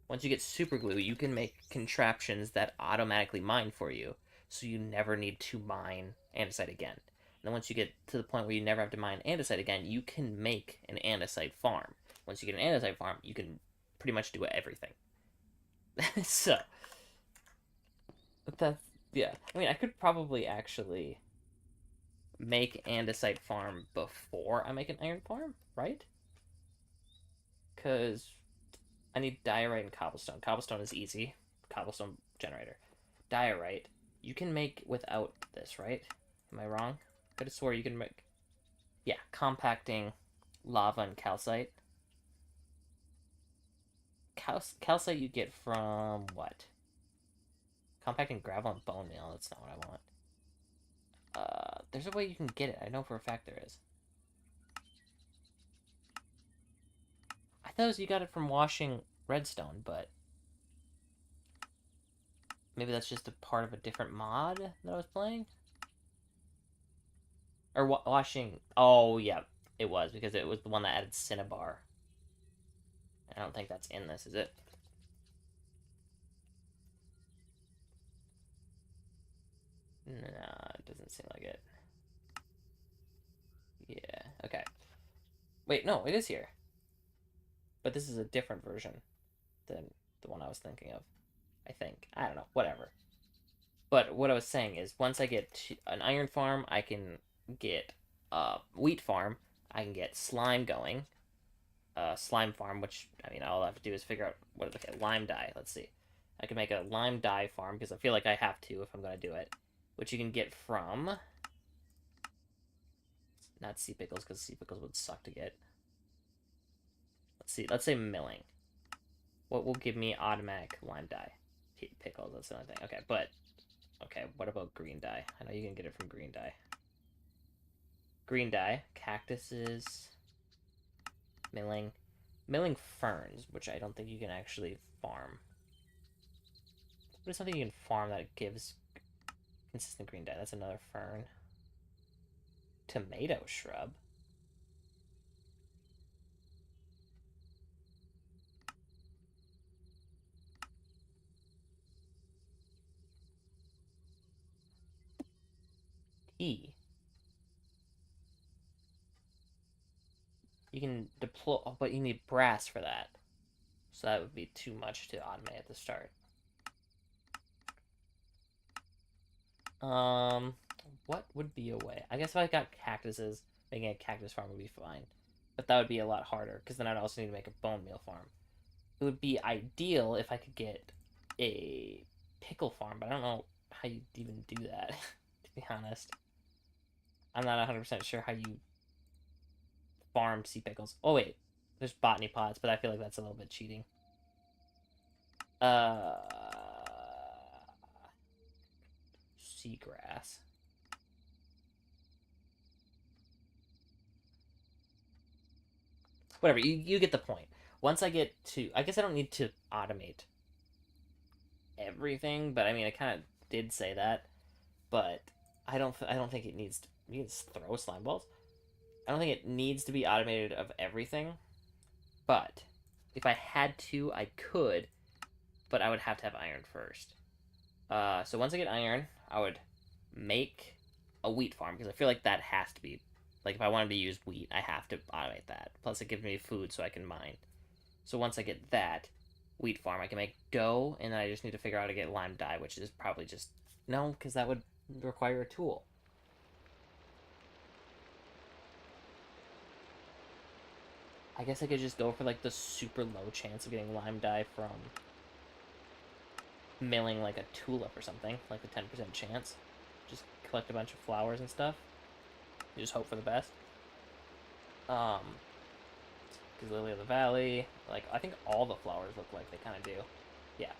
Once you get super glue, you can make contraptions that automatically mine for you, so you never need to mine andesite again. And then once you get to the point where you never have to mine andesite again, you can make an andesite farm. Once you get an andesite farm, you can pretty much do everything. So, that's, yeah. I mean, I could probably actually make andesite farm before I make an iron farm, right? Because I need diorite and cobblestone. Cobblestone is easy. Cobblestone generator. Diorite, you can make without this, right? Am I wrong? I could have swore you can make... Yeah, compacting lava and calcite. Calcite you get from what? Compacting gravel and bone meal. That's not what I want. There's a way you can get it. I know for a fact there is. I thought you got it from washing redstone, but maybe that's just a part of a different mod that I was playing? Or washing... Oh, yeah, it was, because it was the one that added Cinnabar. I don't think that's in this, is it? No, it doesn't seem like it. Yeah, okay. Wait, no, it is here. But this is a different version than the one I was thinking of. I think. I don't know. Whatever. But what I was saying is, once I get an iron farm, I can get a wheat farm. I can get slime going. Slime farm, which, I mean, all I have to do is figure out what... Okay, lime dye. Let's see. I can make a lime dye farm, because I feel like I have to if I'm going to do it. Which you can get from... Not sea pickles, because sea pickles would suck to get. Let's see. Let's say milling. What will give me automatic lime dye? Pickles, that's another thing. Okay, but... Okay, what about green dye? I know you can get it from green dye. Green dye. Cactuses. Milling. Milling ferns, which I don't think you can actually farm. But it's something you can farm that gives consistent green dye. That's another fern. Tomato shrub. Tea. You can deploy, oh, but you need brass for that. So that would be too much to automate at the start. What would be a way? I guess if I got cactuses, making a cactus farm would be fine. But that would be a lot harder, because then I'd also need to make a bone meal farm. It would be ideal if I could get a pickle farm, but I don't know how you even do that, to be honest. I'm not 100% sure how you farm sea pickles. Oh, wait. There's botany pots, but I feel like that's a little bit cheating. Seagrass. Whatever, you get the point. Once I get to, I guess I don't need to automate everything, but I mean, I kind of did say that, but I don't think it needs to. You can just throw slime balls. I don't think it needs to be automated of everything, but if I had to, I could, but I would have to have iron first. So once I get iron, I would make a wheat farm because I feel like that has to be, like, if I wanted to use wheat, I have to automate that. Plus, it gives me food so I can mine. So once I get that wheat farm, I can make dough, and then I just need to figure out how to get lime dye, which is probably just no, because that would require a tool. I guess I could just go for like the super low chance of getting lime dye from milling like a tulip or something, like the 10% chance. Just collect a bunch of flowers and stuff. You just hope for the best. Because Lily of the Valley, like I think all the flowers look like they kind of do. Yeah.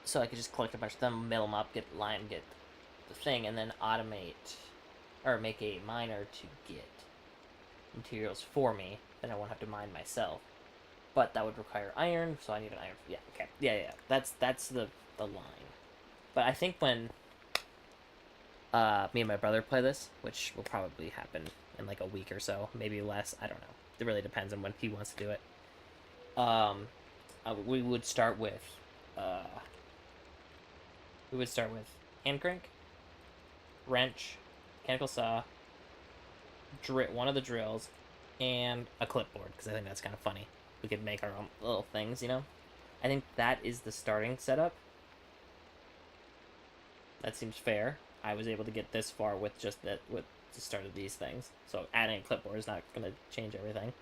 So I could just collect a bunch of them, mill them up, get lime, get the thing, and then automate or make a miner to get materials for me. Then I won't have to mine myself. But that would require iron, so I need an iron. Yeah, okay, yeah. That's the line. But I think when me and my brother play this, which will probably happen in like a week or so, maybe less. I don't know. It really depends on when he wants to do it. Um, we would start with uh, hand crank, wrench, mechanical saw, one of the drills, and a clipboard because I think that's kind of funny. We could make our own little things, you know. I think that is the starting setup. That seems fair. I was able to get this far with just that with the start of these things. So adding a clipboard is not going to change everything.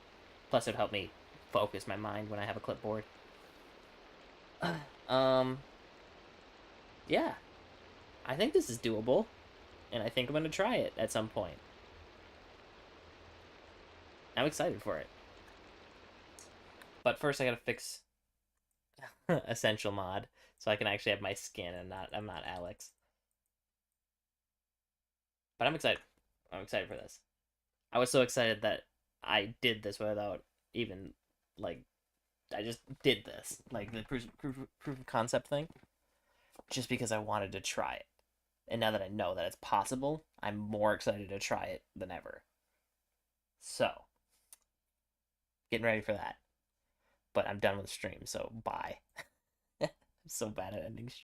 Plus, it would help me focus my mind when I have a clipboard. um, yeah, I think this is doable, and I think I'm going to try it at some point. I'm excited for it. But first, I got to fix Essential Mod so I can actually have my skin and I'm not Alex. But I'm excited. I'm excited for this. I was so excited that I did this without even like I just did this like the proof of concept thing just because I wanted to try it. And now that I know that it's possible, I'm more excited to try it than ever. So, getting ready for that. But I'm done with the stream, so bye. I'm so bad at ending